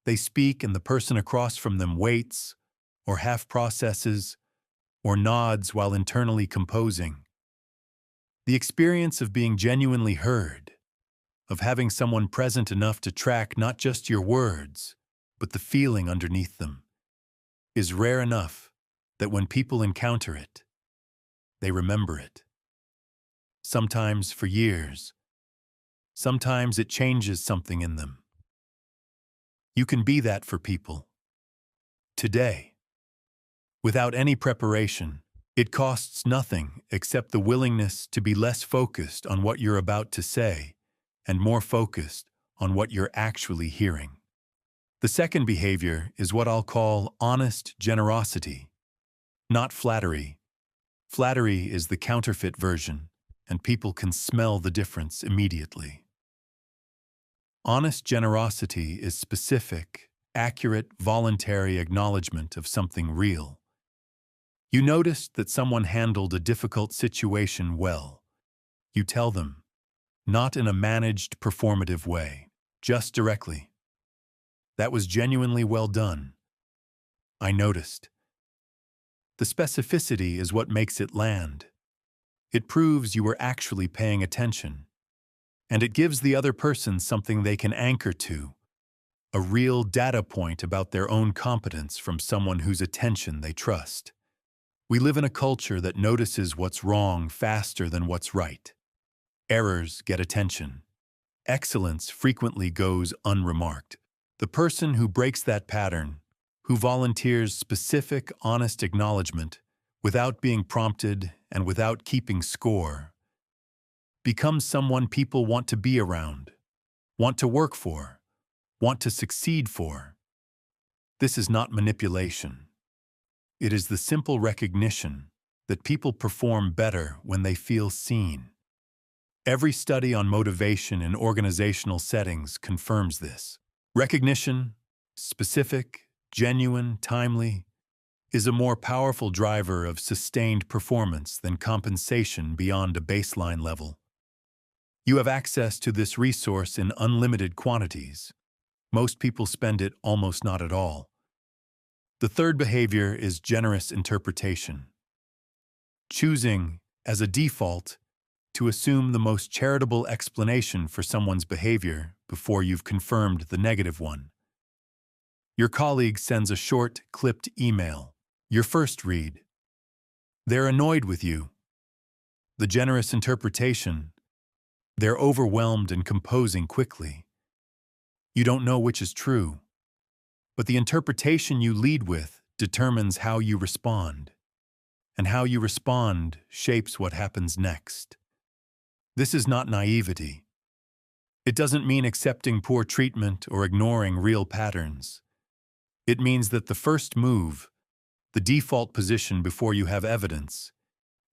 They speak and the person across from them waits, or half processes, or nods while internally composing. The experience of being genuinely heard, of having someone present enough to track not just your words, but the feeling underneath them, is rare enough that when people encounter it, they remember it. Sometimes for years. Sometimes it changes something in them. You can be that for people. Today. Without any preparation, it costs nothing except the willingness to be less focused on what you're about to say and more focused on what you're actually hearing. The second behavior is what I'll call honest generosity, not flattery. Flattery is the counterfeit version, and people can smell the difference immediately. Honest generosity is specific, accurate, voluntary acknowledgement of something real. You noticed that someone handled a difficult situation well. You tell them, not in a managed, performative way, just directly. That was genuinely well done. I noticed. The specificity is what makes it land. It proves you were actually paying attention. And it gives the other person something they can anchor to, a real data point about their own competence from someone whose attention they trust. We live in a culture that notices what's wrong faster than what's right. Errors get attention. Excellence frequently goes unremarked. The person who breaks that pattern, who volunteers specific, honest acknowledgement without being prompted and without keeping score, becomes someone people want to be around, want to work for, want to succeed for. This is not manipulation. It is the simple recognition that people perform better when they feel seen. Every study on motivation in organizational settings confirms this. Recognition, specific, genuine, timely, is a more powerful driver of sustained performance than compensation beyond a baseline level. You have access to this resource in unlimited quantities. Most people spend it almost not at all. The third behavior is generous interpretation. Choosing, as a default, to assume the most charitable explanation for someone's behavior before you've confirmed the negative one. Your colleague sends a short, clipped email. Your first read. They're annoyed with you. The generous interpretation. They're overwhelmed and composing quickly. You don't know which is true, but the interpretation you lead with determines how you respond, and how you respond shapes what happens next. This is not naivety. It doesn't mean accepting poor treatment or ignoring real patterns. It means that the first move, the default position before you have evidence,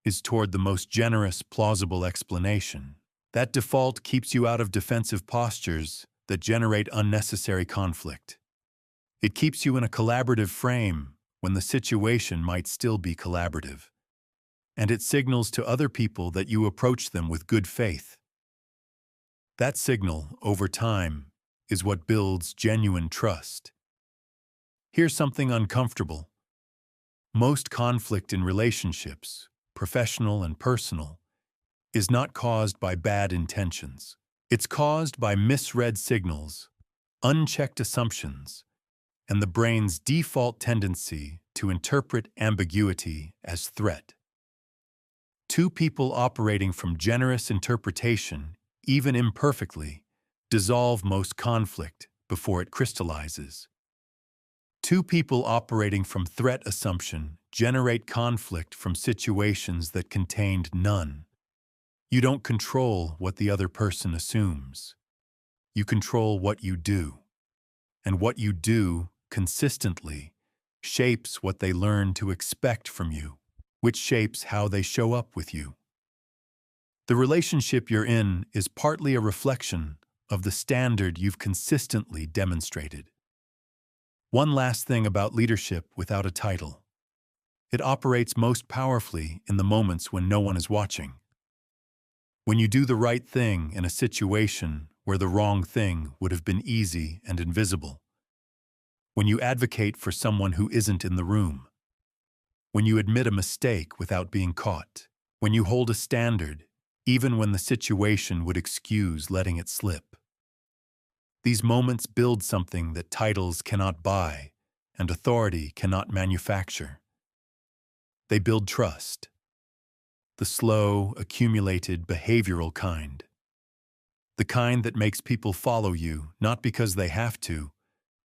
is toward the most generous, plausible explanation. That default keeps you out of defensive postures that generate unnecessary conflict. It keeps you in a collaborative frame when the situation might still be collaborative. And it signals to other people that you approach them with good faith. That signal, over time, is what builds genuine trust. Here's something uncomfortable. Most conflict in relationships, professional and personal, is not caused by bad intentions. It's caused by misread signals, unchecked assumptions, and the brain's default tendency to interpret ambiguity as threat. Two people operating from generous interpretation, even imperfectly, dissolve most conflict before it crystallizes. Two people operating from threat assumption generate conflict from situations that contained none. You don't control what the other person assumes. You control what you do. And what you do, consistently, shapes what they learn to expect from you, which shapes how they show up with you. The relationship you're in is partly a reflection of the standard you've consistently demonstrated. One last thing about leadership without a title. It operates most powerfully in the moments when no one is watching. When you do the right thing in a situation where the wrong thing would have been easy and invisible. When you advocate for someone who isn't in the room. When you admit a mistake without being caught. When you hold a standard, even when the situation would excuse letting it slip. These moments build something that titles cannot buy and authority cannot manufacture. They build trust. The slow, accumulated, behavioral kind. The kind that makes people follow you, not because they have to,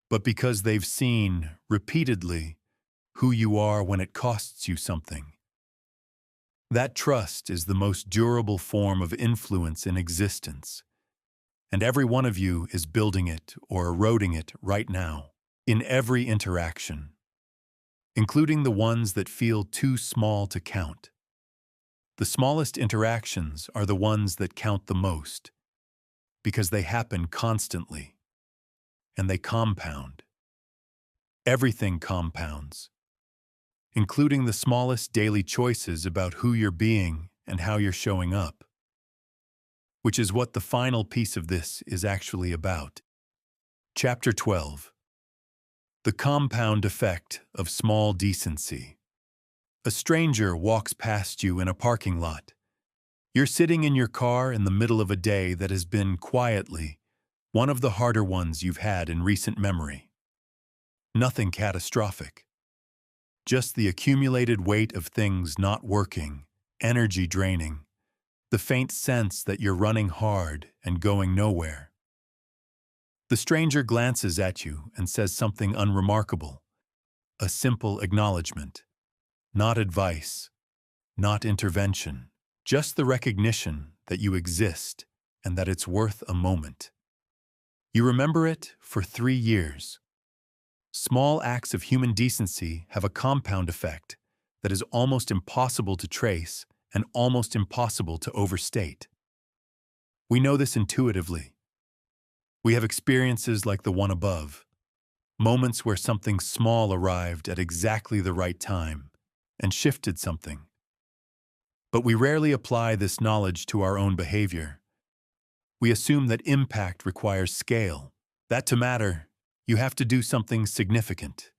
but because they've seen, repeatedly, who you are when it costs you something. That trust is the most durable form of influence in existence, and every one of you is building it or eroding it right now, in every interaction, including the ones that feel too small to count. The smallest interactions are the ones that count the most, because they happen constantly, and they compound. Everything compounds, including the smallest daily choices about who you're being and how you're showing up, which is what the final piece of this is actually about. Chapter 12. The compound effect of small decency. A stranger walks past you in a parking lot. You're sitting in your car in the middle of a day that has been, quietly, one of the harder ones you've had in recent memory. Nothing catastrophic. Just the accumulated weight of things not working, energy draining, the faint sense that you're running hard and going nowhere. The stranger glances at you and says something unremarkable, a simple acknowledgement, not advice, not intervention, just the recognition that you exist and that it's worth a moment. You remember it for 3 years. Small acts of human decency have a compound effect that is almost impossible to trace and almost impossible to overstate. We know this intuitively. We have experiences like the one above, moments where something small arrived at exactly the right time and shifted something. But we rarely apply this knowledge to our own behavior. We assume that impact requires scale, that to matter, you have to do something significant.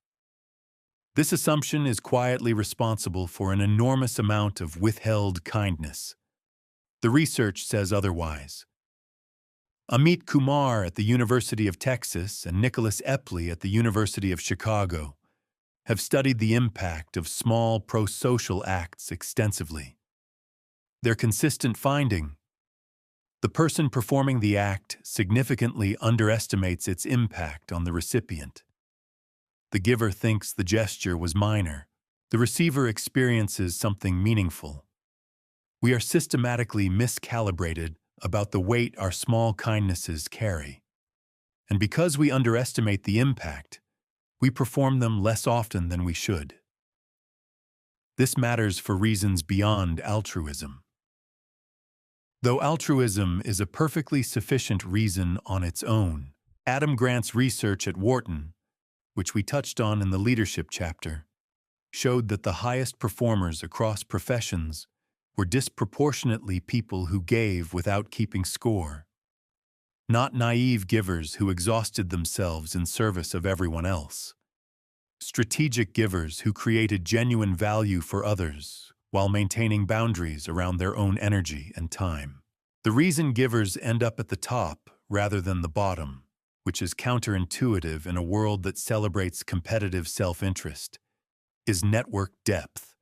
This assumption is quietly responsible for an enormous amount of withheld kindness. The research says otherwise. Amit Kumar at the University of Texas and Nicholas Epley at the University of Chicago have studied the impact of small pro-social acts extensively. Their consistent finding: the person performing the act significantly underestimates its impact on the recipient. The giver thinks the gesture was minor. The receiver experiences something meaningful. We are systematically miscalibrated about the weight our small kindnesses carry. And because we underestimate the impact, we perform them less often than we should. This matters for reasons beyond altruism. Though altruism is a perfectly sufficient reason on its own, Adam Grant's research at Wharton, which we touched on in the leadership chapter, showed that the highest performers across professions were disproportionately people who gave without keeping score, not naive givers who exhausted themselves in service of everyone else. Strategic givers who created genuine value for others while maintaining boundaries around their own energy and time. The reason givers end up at the top rather than the bottom, which is counterintuitive in a world that celebrates competitive self-interest, is network depth.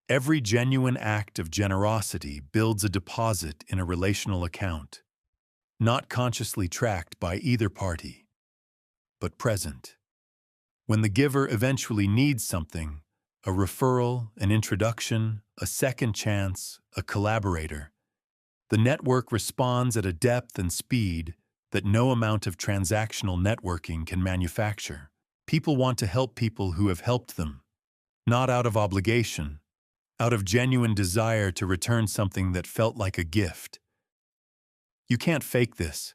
Every genuine act of generosity builds a deposit in a relational account, not consciously tracked by either party, but present. When the giver eventually needs something, a referral, an introduction, a second chance, a collaborator, the network responds at a depth and speed that no amount of transactional networking can manufacture. People want to help people who have helped them, not out of obligation, out of genuine desire to return something that felt like a gift. You can't fake this.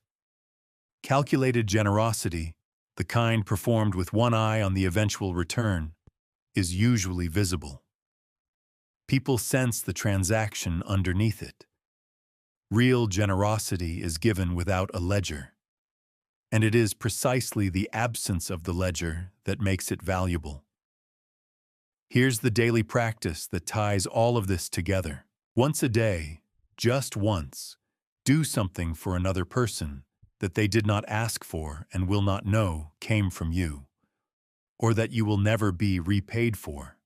Calculated generosity, the kind performed with one eye on the eventual return, is usually visible. People sense the transaction underneath it. Real generosity is given without a ledger, and it is precisely the absence of the ledger that makes it valuable. Here's the daily practice that ties all of this together. Once a day, just once, do something for another person that they did not ask for and will not know came from you, or that you will never be repaid for.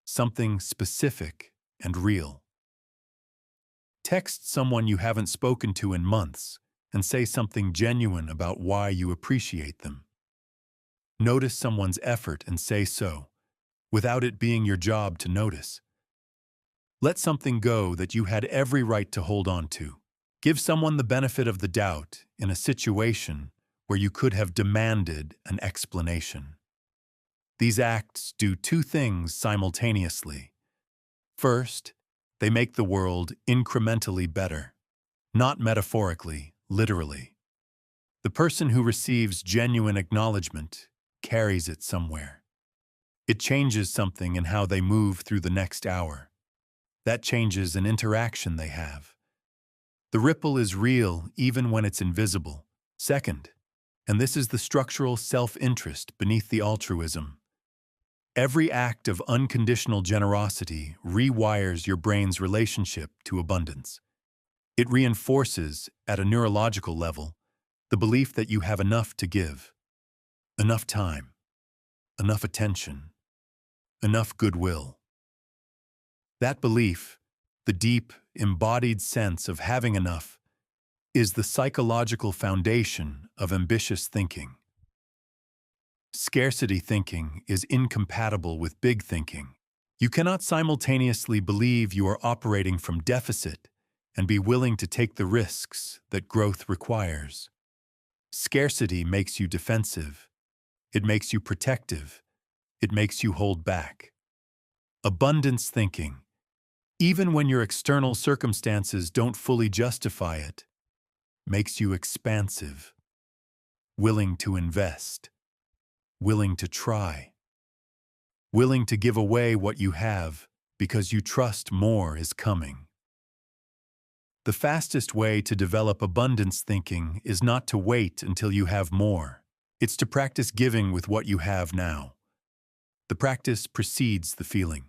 Something specific and real. Text someone you haven't spoken to in months and say something genuine about why you appreciate them. Notice someone's effort and say so, without it being your job to notice. Let something go that you had every right to hold on to. Give someone the benefit of the doubt in a situation where you could have demanded an explanation. These acts do two things simultaneously. First, they make the world incrementally better, not metaphorically, literally. The person who receives genuine acknowledgement carries it somewhere. It changes something in how they move through the next hour. That changes an interaction they have. The ripple is real even when it's invisible. Second, and this is the structural self-interest beneath the altruism, every act of unconditional generosity rewires your brain's relationship to abundance. It reinforces, at a neurological level, the belief that you have enough to give, enough time, enough attention, enough goodwill. That belief, the deep, embodied sense of having enough, is the psychological foundation of ambitious thinking. Scarcity thinking is incompatible with big thinking. You cannot simultaneously believe you are operating from deficit and be willing to take the risks that growth requires. Scarcity makes you defensive. It makes you protective. It makes you hold back. Abundance thinking, even when your external circumstances don't fully justify it, makes you expansive, willing to invest, willing to try, willing to give away what you have because you trust more is coming. The fastest way to develop abundance thinking is not to wait until you have more. It's to practice giving with what you have now. The practice precedes the feeling.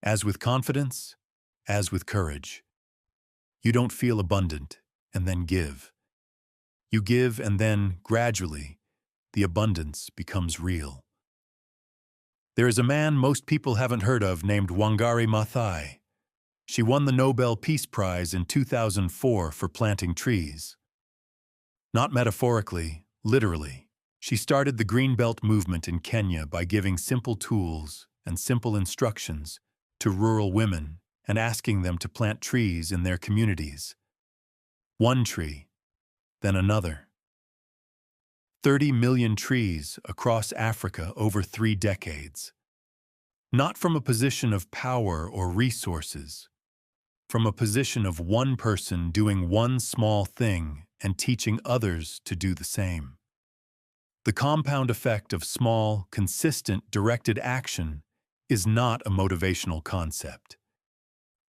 As with confidence, as with courage. You don't feel abundant and then give. You give and then, gradually, the abundance becomes real. There is a man most people haven't heard of named Wangari Maathai. She won the Nobel Peace Prize in 2004 for planting trees. Not metaphorically, literally. She started the Green Belt movement in Kenya by giving simple tools and simple instructions to rural women and asking them to plant trees in their communities. One tree, then another. 30 million trees across Africa over 3 decades. Not from a position of power or resources, from a position of one person doing one small thing and teaching others to do the same. The compound effect of small, consistent, directed action is not a motivational concept.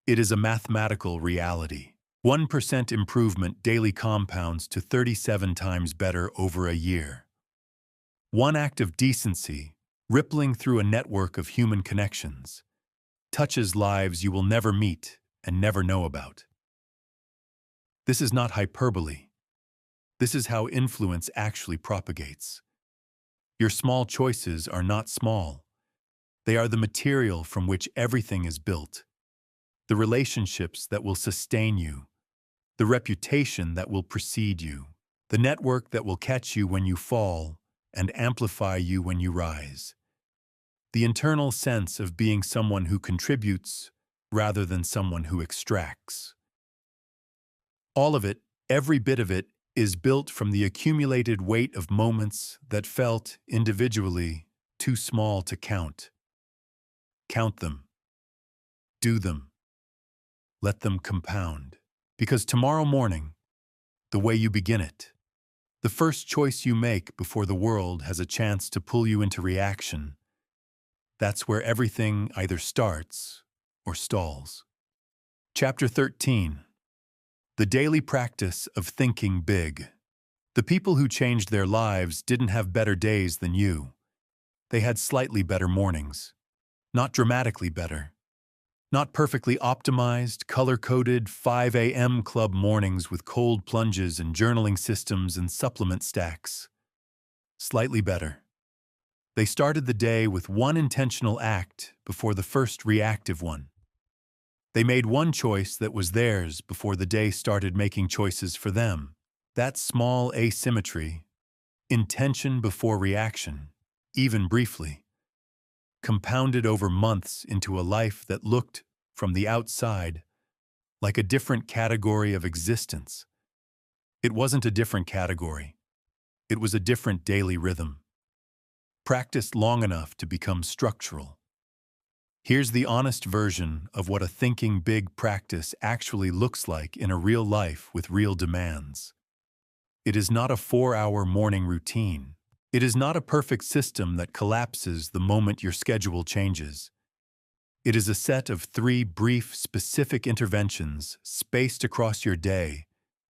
It is a mathematical reality. 1% improvement daily compounds to 37 times better over a year. One act of decency, rippling through a network of human connections, touches lives you will never meet and never know about. This is not hyperbole. This is how influence actually propagates. Your small choices are not small. They are the material from which everything is built. The relationships that will sustain you, the reputation that will precede you, the network that will catch you when you fall and amplify you when you rise. The internal sense of being someone who contributes rather than someone who extracts. All of it, every bit of it, is built from the accumulated weight of moments that felt, individually, too small to count. Count them. Do them. Let them compound. Because tomorrow morning, the way you begin it, the first choice you make before the world has a chance to pull you into reaction, that's where everything either starts or stalls. Chapter 13. The Daily Practice of Thinking Big. The people who changed their lives didn't have better days than you. They had slightly better mornings. Not dramatically better. Not perfectly optimized, color-coded 5 a.m. club mornings with cold plunges and journaling systems and supplement stacks. Slightly better. They started the day with one intentional act before the first reactive one. They made one choice that was theirs before the day started making choices for them. That small asymmetry, intention before reaction, even briefly, compounded over months into a life that looked, from the outside, like a different category of existence. It wasn't a different category. It was a different daily rhythm, practiced long enough to become structural. Here's the honest version of what a thinking big practice actually looks like in a real life with real demands. It is not a 4-hour morning routine. It is not a perfect system that collapses the moment your schedule changes. It is a set of 3 brief, specific interventions spaced across your day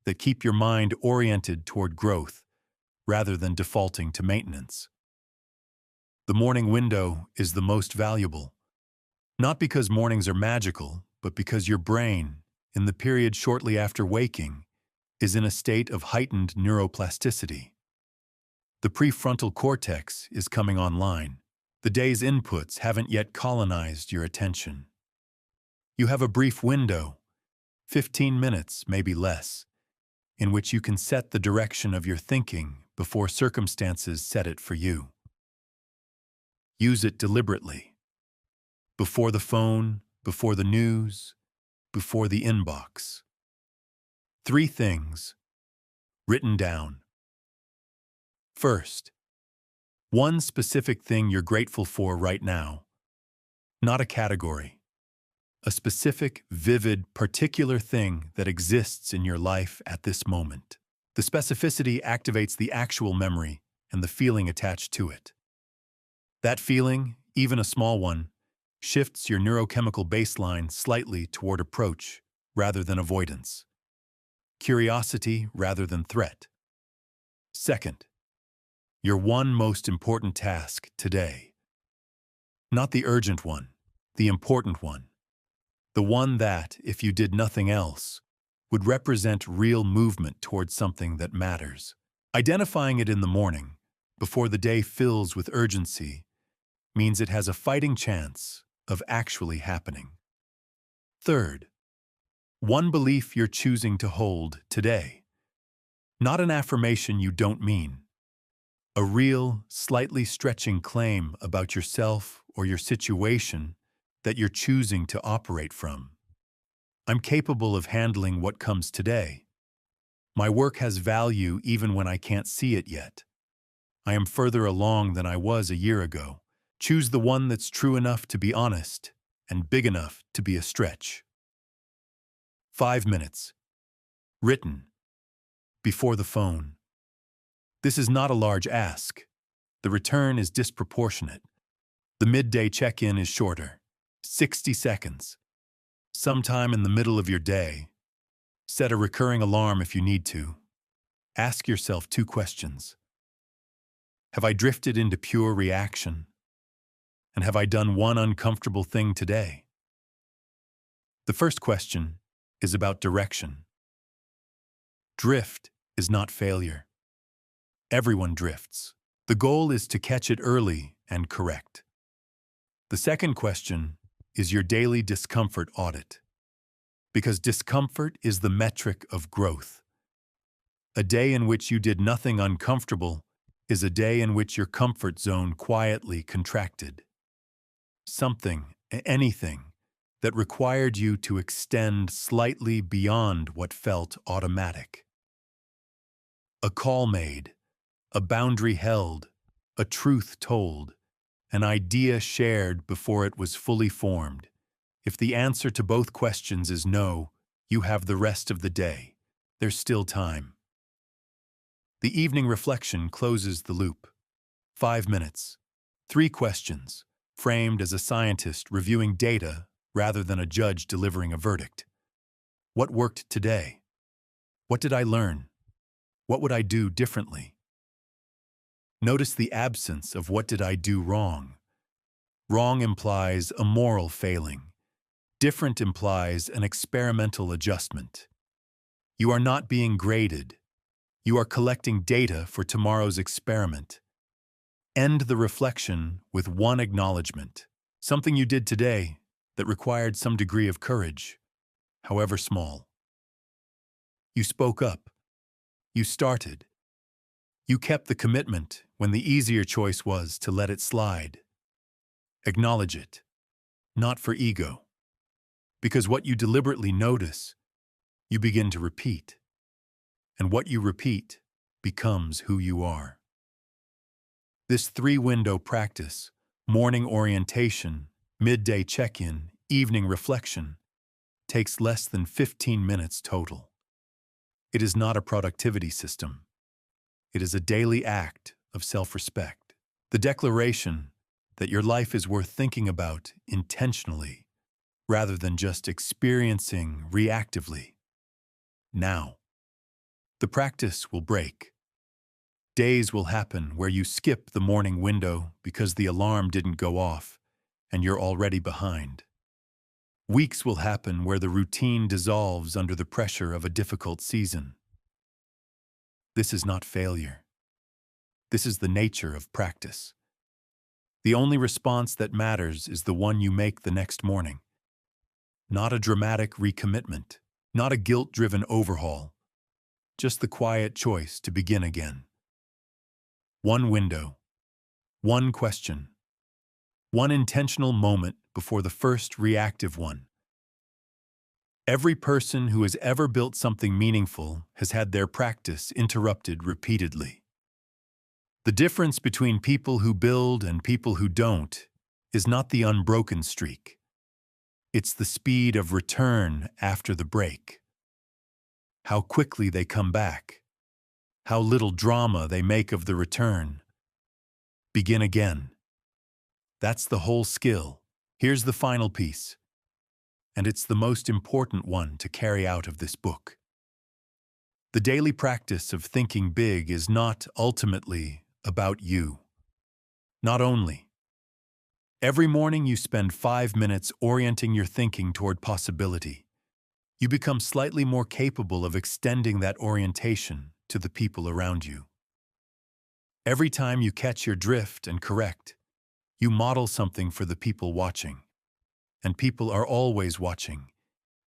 that keep your mind oriented toward growth rather than defaulting to maintenance. The morning window is the most valuable. Not because mornings are magical, but because your brain, in the period shortly after waking, is in a state of heightened neuroplasticity. The prefrontal cortex is coming online. The day's inputs haven't yet colonized your attention. You have a brief window, 15 minutes, maybe less, in which you can set the direction of your thinking before circumstances set it for you. Use it deliberately. Before the phone, before the news, before the inbox. 3 things, written down. First, one specific thing you're grateful for right now. Not a category. A specific, vivid, particular thing that exists in your life at this moment. The specificity activates the actual memory and the feeling attached to it. That feeling, even a small one, shifts your neurochemical baseline slightly toward approach rather than avoidance. Curiosity rather than threat. Second, your one most important task today. Not the urgent one, the important one. The one that, if you did nothing else, would represent real movement towards something that matters. Identifying it in the morning, before the day fills with urgency, means it has a fighting chance of actually happening. Third, one belief you're choosing to hold today. Not an affirmation you don't mean. A real, slightly stretching claim about yourself or your situation that you're choosing to operate from. I'm capable of handling what comes today. My work has value even when I can't see it yet. I am further along than I was a year ago. Choose the one that's true enough to be honest and big enough to be a stretch. 5 minutes. Written. Before the phone. This is not a large ask. The return is disproportionate. The midday check-in is shorter. 60 seconds. Sometime in the middle of your day. Set a recurring alarm if you need to. Ask yourself 2 questions. Have I drifted into pure reaction? And have I done one uncomfortable thing today? The first question is about direction. Drift is not failure. Everyone drifts. The goal is to catch it early and correct. The second question is your daily discomfort audit. Because discomfort is the metric of growth. A day in which you did nothing uncomfortable is a day in which your comfort zone quietly contracted. Something, anything, that required you to extend slightly beyond what felt automatic. A call made, a boundary held, a truth told, an idea shared before it was fully formed. If the answer to both questions is no, you have the rest of the day. There's still time. The evening reflection closes the loop. 5 minutes. 3 questions, framed as a scientist reviewing data rather than a judge delivering a verdict. What worked today? What did I learn? What would I do differently? Notice the absence of what did I do wrong. Wrong implies a moral failing. Different implies an experimental adjustment. You are not being graded. You are collecting data for tomorrow's experiment. End the reflection with one acknowledgement, something you did today that required some degree of courage, however small. You spoke up. You started. You kept the commitment when the easier choice was to let it slide. Acknowledge it, not for ego. Because what you deliberately notice, you begin to repeat. And what you repeat becomes who you are. This 3-window practice, morning orientation, midday check-in, evening reflection, takes less than 15 minutes total. It is not a productivity system. It is a daily act of self-respect. The declaration that your life is worth thinking about intentionally, rather than just experiencing reactively. Now, the practice will break. Days will happen where you skip the morning window because the alarm didn't go off and you're already behind. Weeks will happen where the routine dissolves under the pressure of a difficult season. This is not failure. This is the nature of practice. The only response that matters is the one you make the next morning. Not a dramatic recommitment, not a guilt-driven overhaul, just the quiet choice to begin again. One window, one question, one intentional moment before the first reactive one. Every person who has ever built something meaningful has had their practice interrupted repeatedly. The difference between people who build and people who don't is not the unbroken streak. It's the speed of return after the break. How quickly they come back. How little drama they make of the return. Begin again. That's the whole skill. Here's the final piece. And it's the most important one to carry out of this book. The daily practice of thinking big is not ultimately about you. Not only. Every morning you spend 5 minutes orienting your thinking toward possibility. You become slightly more capable of extending that orientation to the people around you. Every time you catch your drift and correct, you model something for the people watching. And people are always watching,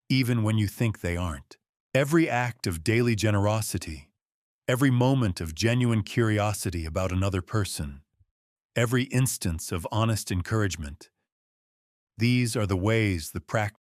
even when you think they aren't. Every act of daily generosity, every moment of genuine curiosity about another person, every instance of honest encouragement, these are the ways the practice